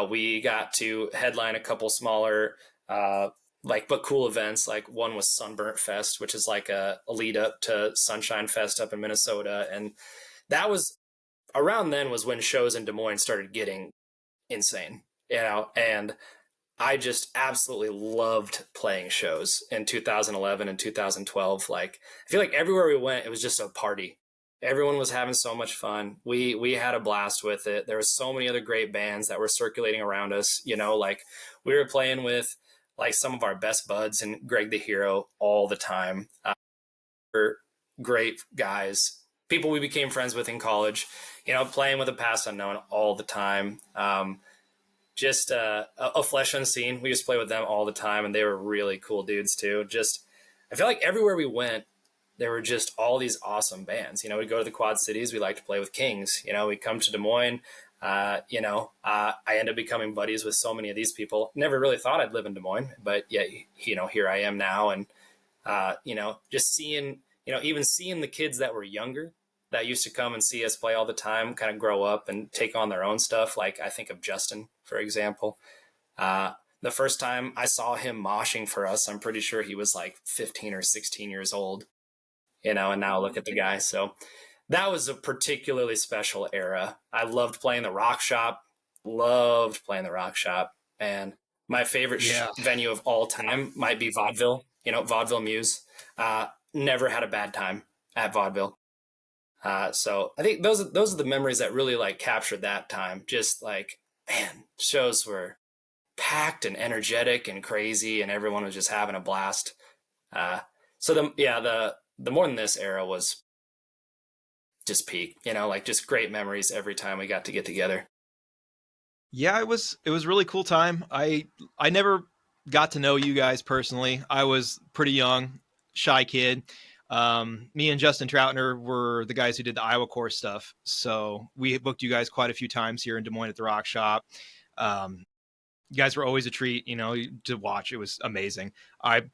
we got to headline a couple smaller but cool events. Like one was Sunburnt Fest, which is like a lead up to Sunshine Fest up in Minnesota, and that was around then was when shows in Des Moines started getting insane, and I just absolutely loved playing shows in 2011 and 2012. Like, I feel like everywhere we went, it was just a party. Everyone was having so much fun. We had a blast with it. There were so many other great bands that were circulating around us. Like we were playing with like some of our best buds and Greg the Hero all the time. We're great guys, people we became friends with in college. Playing with A Past Unknown all the time. Just a Flesh Unseen. We used to play with them all the time, and they were really cool dudes too. Just, I feel like everywhere we went, there were just all these awesome bands. We'd go to the Quad Cities. We like to play with Kings. We'd come to Des Moines. I ended up becoming buddies with so many of these people. Never really thought I'd live in Des Moines, but yeah, here I am now. And, just seeing, even seeing the kids that were younger that used to come and see us play all the time kind of grow up and take on their own stuff. Like I think of Justin, for example. The first time I saw him moshing for us, I'm pretty sure he was like 15 or 16 years old, and now look at the guy. So that was a particularly special era. I loved playing the Rock Shop, and my favorite venue of all time might be Vaudeville, Vaudeville Muse. Never had a bad time at Vaudeville. So I think those are the memories that really like captured that time. Just like, man, shows were packed and energetic and crazy, and everyone was just having a blast. So the More Than This era was just peak, like just great memories every time we got to get together. Yeah, it was really cool time. I never got to know you guys personally. I was pretty young, shy kid. Me and Justin Troutner were the guys who did the Iowa Core stuff. So we booked you guys quite a few times here in Des Moines at the Rock Shop. You guys were always a treat, to watch. It was amazing. I'm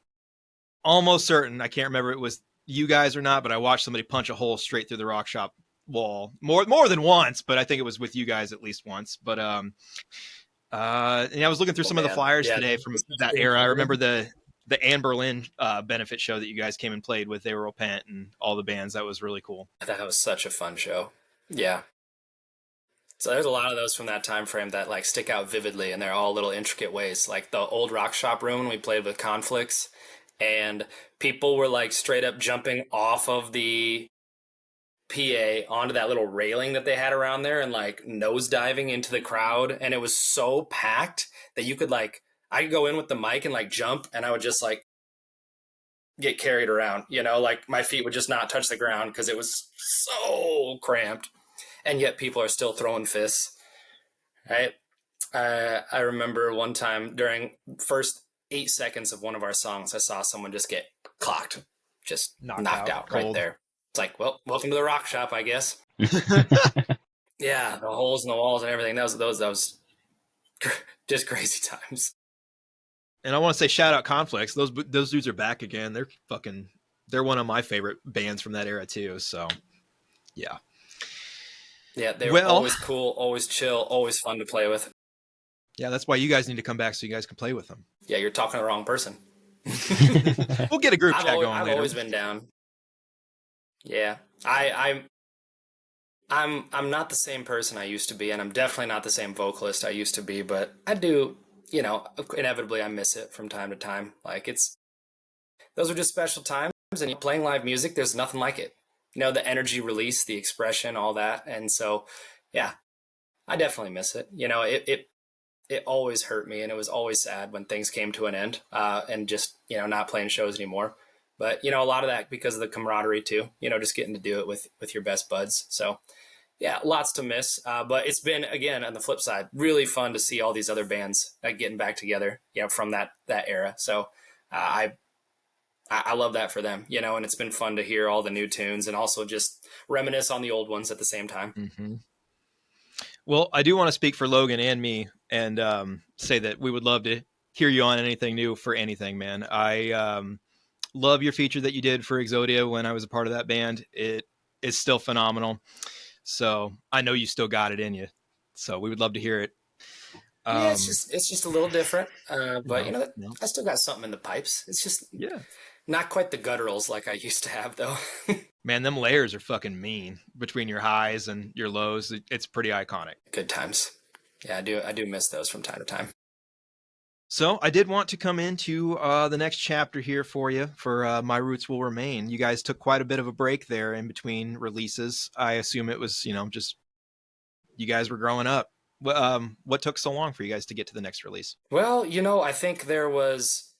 almost certain, I can't remember if it was you guys or not, but I watched somebody punch a hole straight through the Rock Shop wall more than once, but I think it was with you guys at least once. But and I was looking through some of the flyers today from that era. I remember the Anne Berlin benefit show that you guys came and played with They Were Repent and all the bands. That was really cool. That was such a fun show. Yeah. So there's a lot of those from that time frame that like stick out vividly, and they're all little intricate ways. Like the old Rock Shop room when we played with Conflicts, and people were like straight up jumping off of the PA onto that little railing that they had around there and like nose diving into the crowd, and it was so packed that you could like I could go in with the mic and like jump, and I would just like get carried around, like my feet would just not touch the ground because it was so cramped, and yet people are still throwing fists, right? I remember one time during first 8 seconds of one of our songs, I saw someone just get clocked, just knocked out right there. It's like, well, welcome to the Rock Shop, I guess. Yeah, the holes in the walls and everything. That was just crazy times. And I want to say shout out Conflicts. Those dudes are back again. They're one of my favorite bands from that era too. So yeah. Yeah, they were always cool, always chill, always fun to play with. Yeah, that's why you guys need to come back so you guys can play with them. Yeah, you're talking to the wrong person. We'll get a group chat going later. I've always been down. Yeah, I'm not the same person I used to be, and I'm definitely not the same vocalist I used to be, but I do, inevitably I miss it from time to time. Like those are just special times, and playing live music, there's nothing like it. The energy release, the expression, all that. And so, yeah, I definitely miss it. It always hurt me, and it was always sad when things came to an end, and just, not playing shows anymore. But, a lot of that because of the camaraderie too, just getting to do it with your best buds. So yeah, lots to miss. But it's been, again, on the flip side, really fun to see all these other bands getting back together, from that era. So I love that for them, and it's been fun to hear all the new tunes and also just reminisce on the old ones at the same time. Mm-hmm. Well, I do want to speak for Logan and me and say that we would love to hear you on anything new for anything, man. I love your feature that you did for Exodia when I was a part of that band. It is still phenomenal. So I know you still got it in you. So we would love to hear it. Yeah, Um, it's just a little different, but no, no, I still got something in the pipes. It's just yeah, not quite the gutturals like I used to have, though. man, them layers are fucking mean between your highs and your lows. It's pretty iconic. Good times. Yeah, I do miss those from time to time. So I did want to come into the next chapter here for you for My Roots Will Remain. You guys took quite a bit of a break there in between releases. I assume it was, just you guys were growing up. What took so long for you guys to get to the next release? Well, I think there was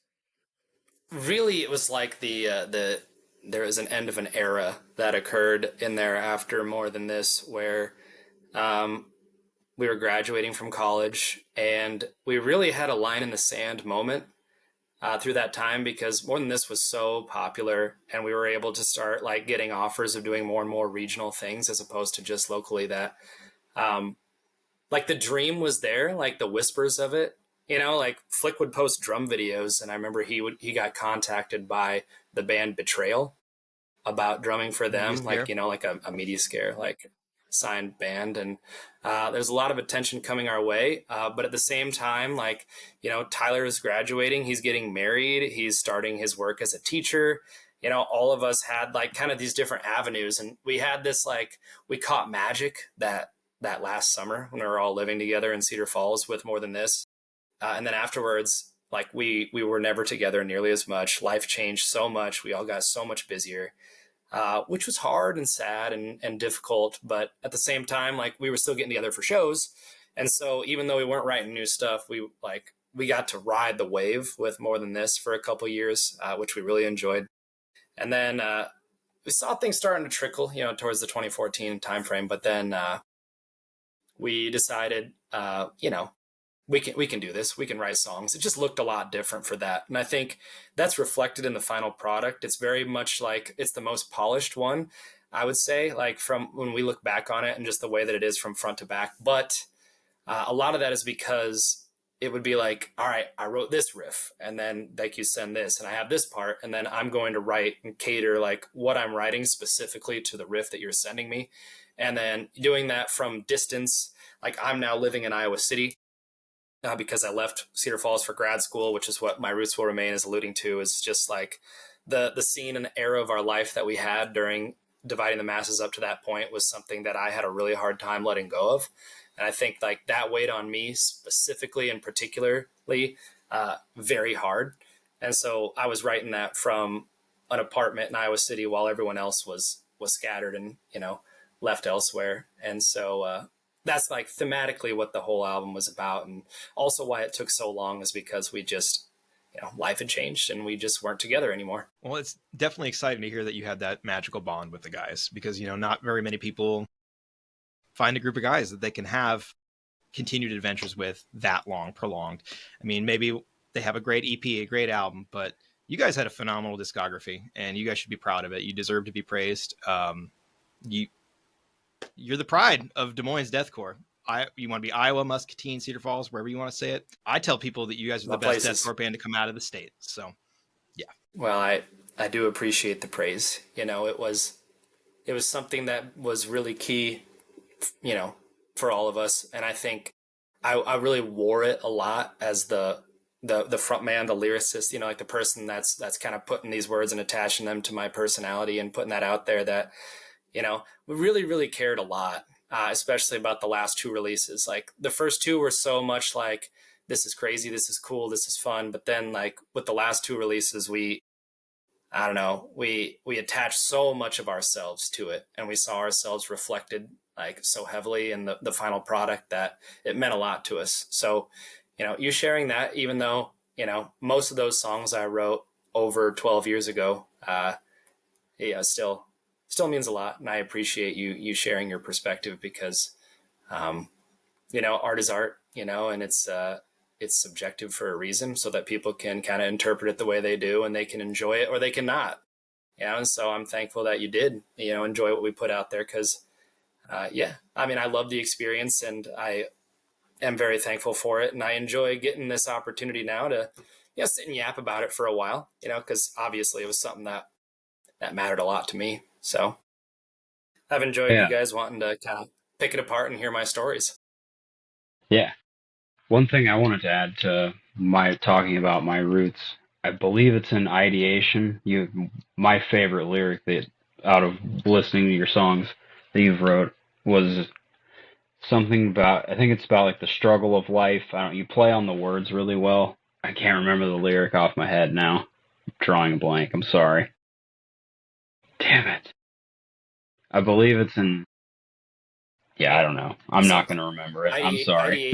really it was like the there was an end of an era that occurred in there after More Than This, where um, we were graduating from college, and we really had a line in the sand moment through that time, because More Than This was so popular, and we were able to start like getting offers of doing more and more regional things as opposed to just locally. That um, like the dream was there, like the whispers of it. Like Flick would post drum videos, and I remember he got contacted by the band Betrayal about drumming for Media them, like scare. like a media scare, like signed band, and there's a lot of attention coming our way. But at the same time, like Tyler is graduating, he's getting married, he's starting his work as a teacher. All of us had like kind of these different avenues, and we had this like we caught magic that last summer when we were all living together in Cedar Falls with More Than This, and then afterwards. Like we were never together nearly as much. Life changed so much. We all got so much busier, which was hard and sad and difficult. But at the same time, like we were still getting together for shows. And so even though we weren't writing new stuff, we got to ride the wave with More Than This for a couple years, which we really enjoyed. And then we saw things starting to trickle, towards the 2014 timeframe. But then we decided, we can do this. We can write songs. It just looked a lot different for that. And I think that's reflected in the final product. It's very much like it's the most polished one, I would say, like from when we look back on it and just the way that it is from front to back. But a lot of that is because it would be like, all right, I wrote this riff, and then like you send this, and I have this part, and then I'm going to write and cater like what I'm writing specifically to the riff that you're sending me. And then doing that from distance, like I'm now living in Iowa City, because I left Cedar Falls for grad school, which is what My Roots Will Remain is alluding to, is just like the scene and era of our life that we had during dividing the masses up to that point was something that I had a really hard time letting go of. And I think like that weighed on me specifically and particularly very hard. And so I was writing that from an apartment in Iowa City while everyone else was scattered and, left elsewhere. And so that's like thematically what the whole album was about. And also why it took so long is because we just, life had changed and we just weren't together anymore. Well, it's definitely exciting to hear that you had that magical bond with the guys because, not very many people find a group of guys that they can have continued adventures with that long, prolonged. I mean, maybe they have a great EP, a great album, but you guys had a phenomenal discography and you guys should be proud of it. You deserve to be praised. You're the pride of Des Moines deathcore. You want to be Iowa, Muscatine, Cedar Falls, wherever you want to say it. I tell people that you guys are the best deathcore band to come out of the state. So, yeah. Well, I do appreciate the praise. It was something that was really key, for all of us. And I think I really wore it a lot as the front man, the lyricist, like the person that's kind of putting these words and attaching them to my personality and putting that out there, that, we really, really cared a lot, especially about the last two releases. Like the first two were so much like, this is crazy, this is cool, this is fun. But then like with the last two releases, I don't know, we attached so much of ourselves to it, and we saw ourselves reflected like so heavily in the final product that it meant a lot to us. So, you sharing that, even though, most of those songs I wrote over 12 years ago, still means a lot. And I appreciate you sharing your perspective because, art is art, and it's subjective for a reason so that people can kind of interpret it the way they do and they can enjoy it or they cannot. And so I'm thankful that you did, enjoy what we put out there. Cause, I mean, I love the experience and I am very thankful for it. And I enjoy getting this opportunity now to, sit and yap about it for a while, because obviously it was something that mattered a lot to me. So I've enjoyed you Yeah. guys wanting to kind of pick it apart and hear my stories. Yeah. One thing I wanted to add to my talking about my roots, I believe it's in Ideation. My favorite lyric that out of listening to your songs that you've wrote was something about, I think it's about like the struggle of life. You play on the words really well. I can't remember the lyric off my head now. I'm drawing a blank. I'm sorry. Damn it. I believe it's in, yeah, I don't know. I'm So not going to remember it. I'm sorry.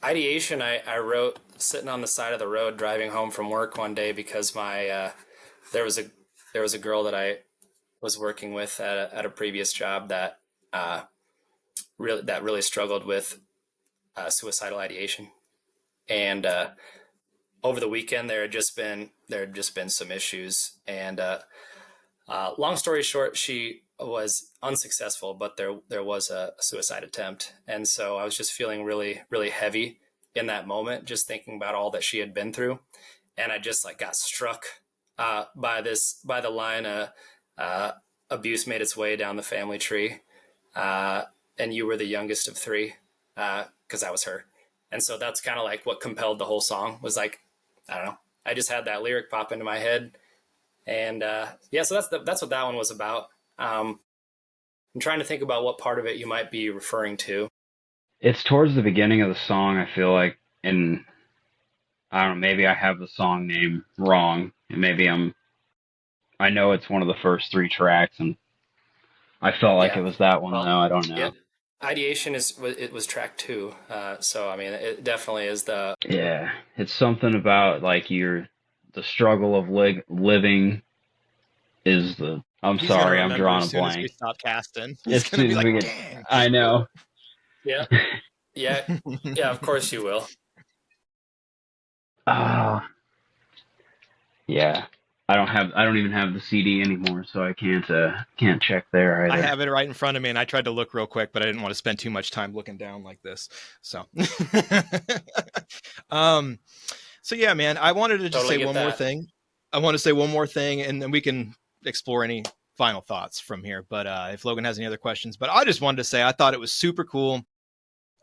Ideation. I wrote sitting on the side of the road driving home from work one day because my there was a girl that I was working with at a previous job that really struggled with suicidal ideation, and over the weekend there had just been some issues, and long story short, she was unsuccessful, but there was a suicide attempt, and so I was just feeling really really heavy in that moment, just thinking about all that she had been through, and I just like got struck by the line, uh, abuse made its way down the family tree, uh, and you were the youngest of three, because I was her, and so that's kind of like what compelled the whole song. Was like, I don't know, I just had that lyric pop into my head, and so that's what that one was about. I'm trying to think about what part of it you might be referring to. It's towards the beginning of the song, I feel like, and I don't know, maybe I have the song name wrong, and I know it's one of the first three tracks, and I felt like Yeah, it was that one, well, though. I don't yeah, know. ideation it was track two. So I mean, it definitely is the Yeah, it's something about like the struggle of living is the. I'm He's gonna sorry, I'm remember drawing as a soon as we blank. stop casting. He's As gonna soon be as we like, get, "Dang." I know. yeah yeah yeah. Of course you will. Ah, yeah. I don't even have the CD anymore, so I can't check there I either. have it right in front of me, and I tried to look real quick, but I didn't want to spend too much time looking down like this. So, um, so yeah, man, I wanted to just Totally say get one more that. thing. I want to say one more thing, and then we can explore any final thoughts from here. But if Logan has any other questions, but I just wanted to say I thought it was super cool.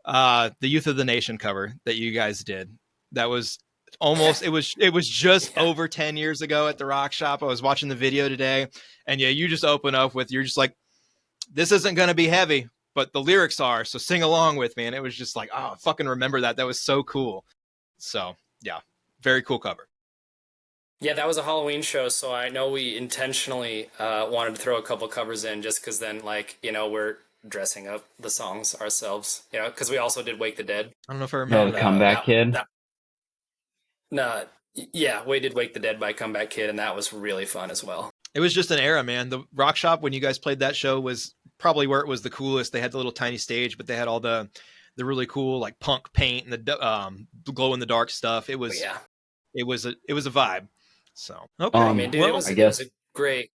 The Youth of the Nation cover that you guys did. That was it was just Yeah. over 10 years ago at the Rock Shop. I was watching the video today, and yeah, you just open up with, you're just like, this isn't going to be heavy, but the lyrics are, so sing along with me. And it was just like, oh, I fucking remember that. That was so cool. So yeah, very cool cover. Yeah, that was a Halloween show, so I know we intentionally wanted to throw a couple covers in just because then, like, we're dressing up the songs ourselves, because we also did Wake the Dead. I don't know if I Oh, remember the that one. comeback kid. That no, yeah, we did Wake the Dead by Comeback Kid, and that was really fun as well. It was just an era, man. The Rock Shop, when you guys played that show, was probably where it was the coolest. They had the little tiny stage, but they had all the really cool like punk paint and the glow in the dark stuff. It But was yeah, it was a vibe. So I okay, mean, dude, well, I it was guess a great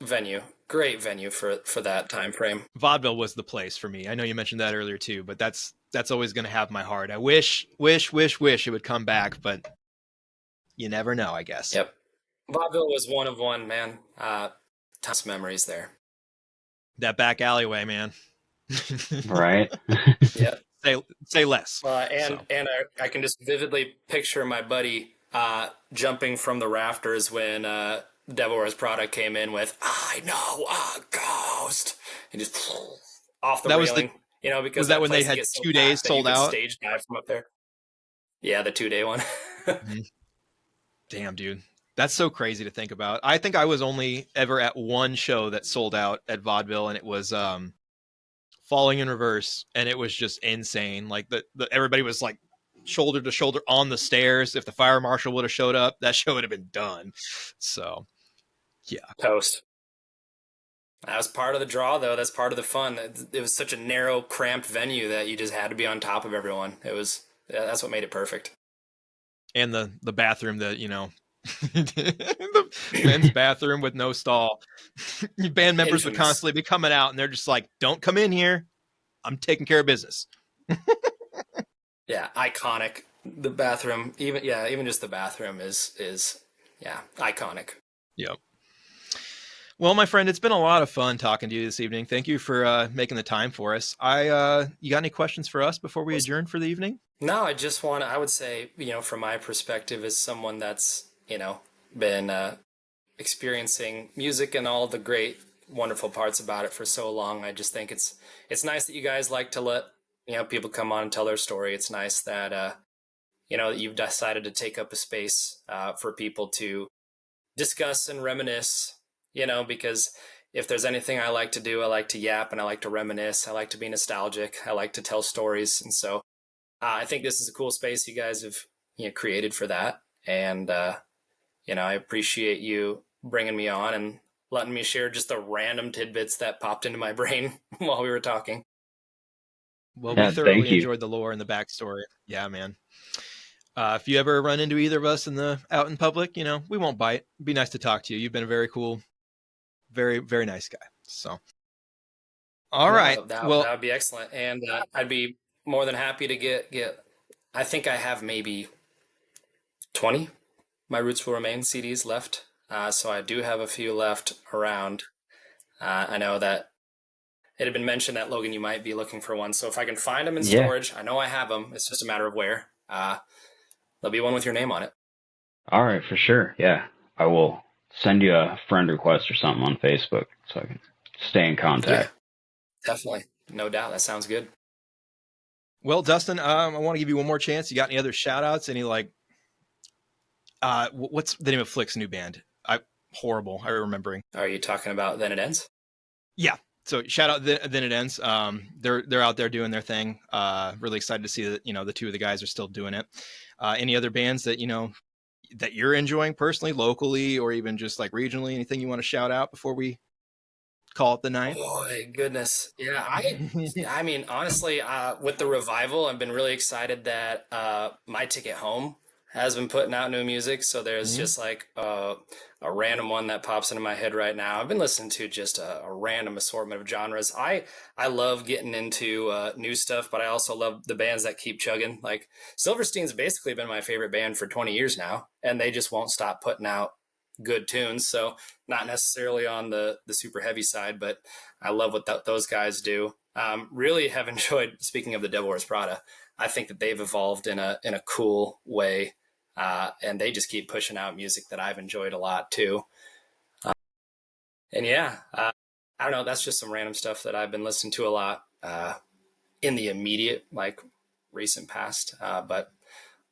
venue, for that time frame. vaudeville was the place for me. I know you mentioned that earlier too, but that's always going to have my heart. I wish it would come back, but you never know, I guess. Yep, vaudeville was one of one, man. Tons of memories there. That back alleyway, man. right. Yep. Say less. And So I can just vividly picture my buddy jumping from the rafters when Devil Wears Prada came in with "I know a ghost" and just off the that was the railing, because was that that when they place had gets so 2 days packed that you sold could out? stage dive from up there. Yeah, the 2-day one. Mhm. Damn, dude. That's so crazy to think about. I think I was only ever at one show that sold out at vaudeville, and it was Falling in Reverse, and it was just insane. Like the everybody was like shoulder to shoulder on the stairs. If the fire marshal would have showed up, that show would have been done. So yeah. Toast. That was part of the draw, though. That's part of the fun. It was such a narrow, cramped venue that you just had to be on top of everyone. That's what made it perfect. And the bathroom that, the men's bathroom with no stall. Band members would Infamous. constantly be coming out, and they're just like, don't come in here. I'm taking care of business. Yeah, iconic The bathroom, even just the bathroom is iconic. Yep. Well, my friend, it's been a lot of fun talking to you this evening. Thank you for making the time for us. You got any questions for us before we adjourn for the evening? No, I would say, from my perspective as someone that's, been experiencing music and all the great, wonderful parts about it for so long. I just think it's nice that you guys like to let, people come on and tell their story. It's nice that, that you've decided to take up a space for people to discuss and reminisce, because if there's anything I like to do, I like to yap and I like to reminisce. I like to be nostalgic. I like to tell stories. And so I think this is a cool space you guys have created for that. And, I appreciate you bringing me on and letting me share just the random tidbits that popped into my brain while we were talking. Well, we Yeah, thank thoroughly you. enjoyed the lore and the backstory. Yeah, man. If you ever run into either of us out in public, we won't bite. It'd be nice to talk to you. You've been a very cool, very, very nice guy. So, all right. No, that Well, would be excellent. And I'd be more than happy to get, I think I have maybe 20 My Roots Will Remain CDs left. So I do have a few left around. I know that it had been mentioned that, Logan, you might be looking for one. So if I can find them in Yeah. storage, I know I have them. It's just a matter of where. There'll be one with your name on it. All right, for sure. Yeah. I will send you a friend request or something on Facebook so I can stay in contact. Yeah, definitely. No doubt. That sounds good. well, Dustin, I want to give you one more chance. You got any other shout outs? Any what's the name of Flick's new band? Horrible. I remembering. Are you talking about Then It Ends? Yeah. So shout out then it ends. They're out there doing their thing. Really excited to see that the two of the guys are still doing it. Any other bands that that you're enjoying personally, locally, or even just like regionally? Anything you want to shout out before we call it the night? Oh, goodness. Yeah, I mean, honestly, with the revival, I've been really excited that My Ticket Home has been putting out new music. So there's Mhm. just like a random one that pops into my head right now. I've been listening to just a random assortment of genres. I love getting into new stuff, but I also love the bands that keep chugging. Like Silverstein's basically been my favorite band for 20 years now, and they just won't stop putting out good tunes. So not necessarily on the super heavy side, but I love what those guys do. Really have enjoyed. Speaking of the Devil Wears Prada, I think that they've evolved in a cool way, and they just keep pushing out music that I've enjoyed a lot too. And yeah, I don't know. That's just some random stuff that I've been listening to a lot in the immediate, like recent past. But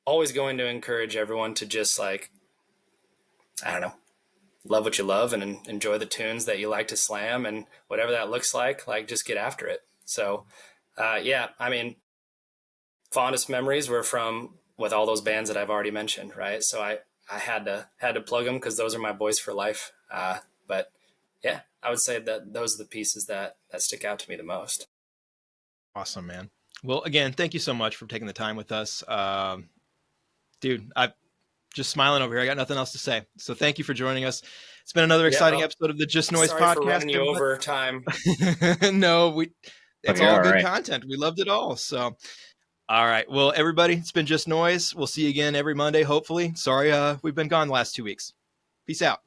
always going to encourage everyone to just like, I don't know, love what you love and enjoy the tunes that you like to slam, and whatever that looks like just get after it. So, yeah, I mean, fondest memories were from with all those bands that I've already mentioned, right? So I had to plug them because those are my boys for life. But yeah, I would say that those are the pieces that stick out to me the most. Awesome, man. Well, again, thank you so much for taking the time with us, dude. I'm just smiling over here. I got nothing else to say. So thank you for joining us. It's been another Yeah, exciting well, episode of the Just Noise sorry for podcast. running you over time. No, it's Okay, all all good right. content. We loved it all. So, all right. Well, everybody, it's been Just Noise. We'll see you again every Monday, hopefully. Sorry, we've been gone the last 2 weeks. Peace out.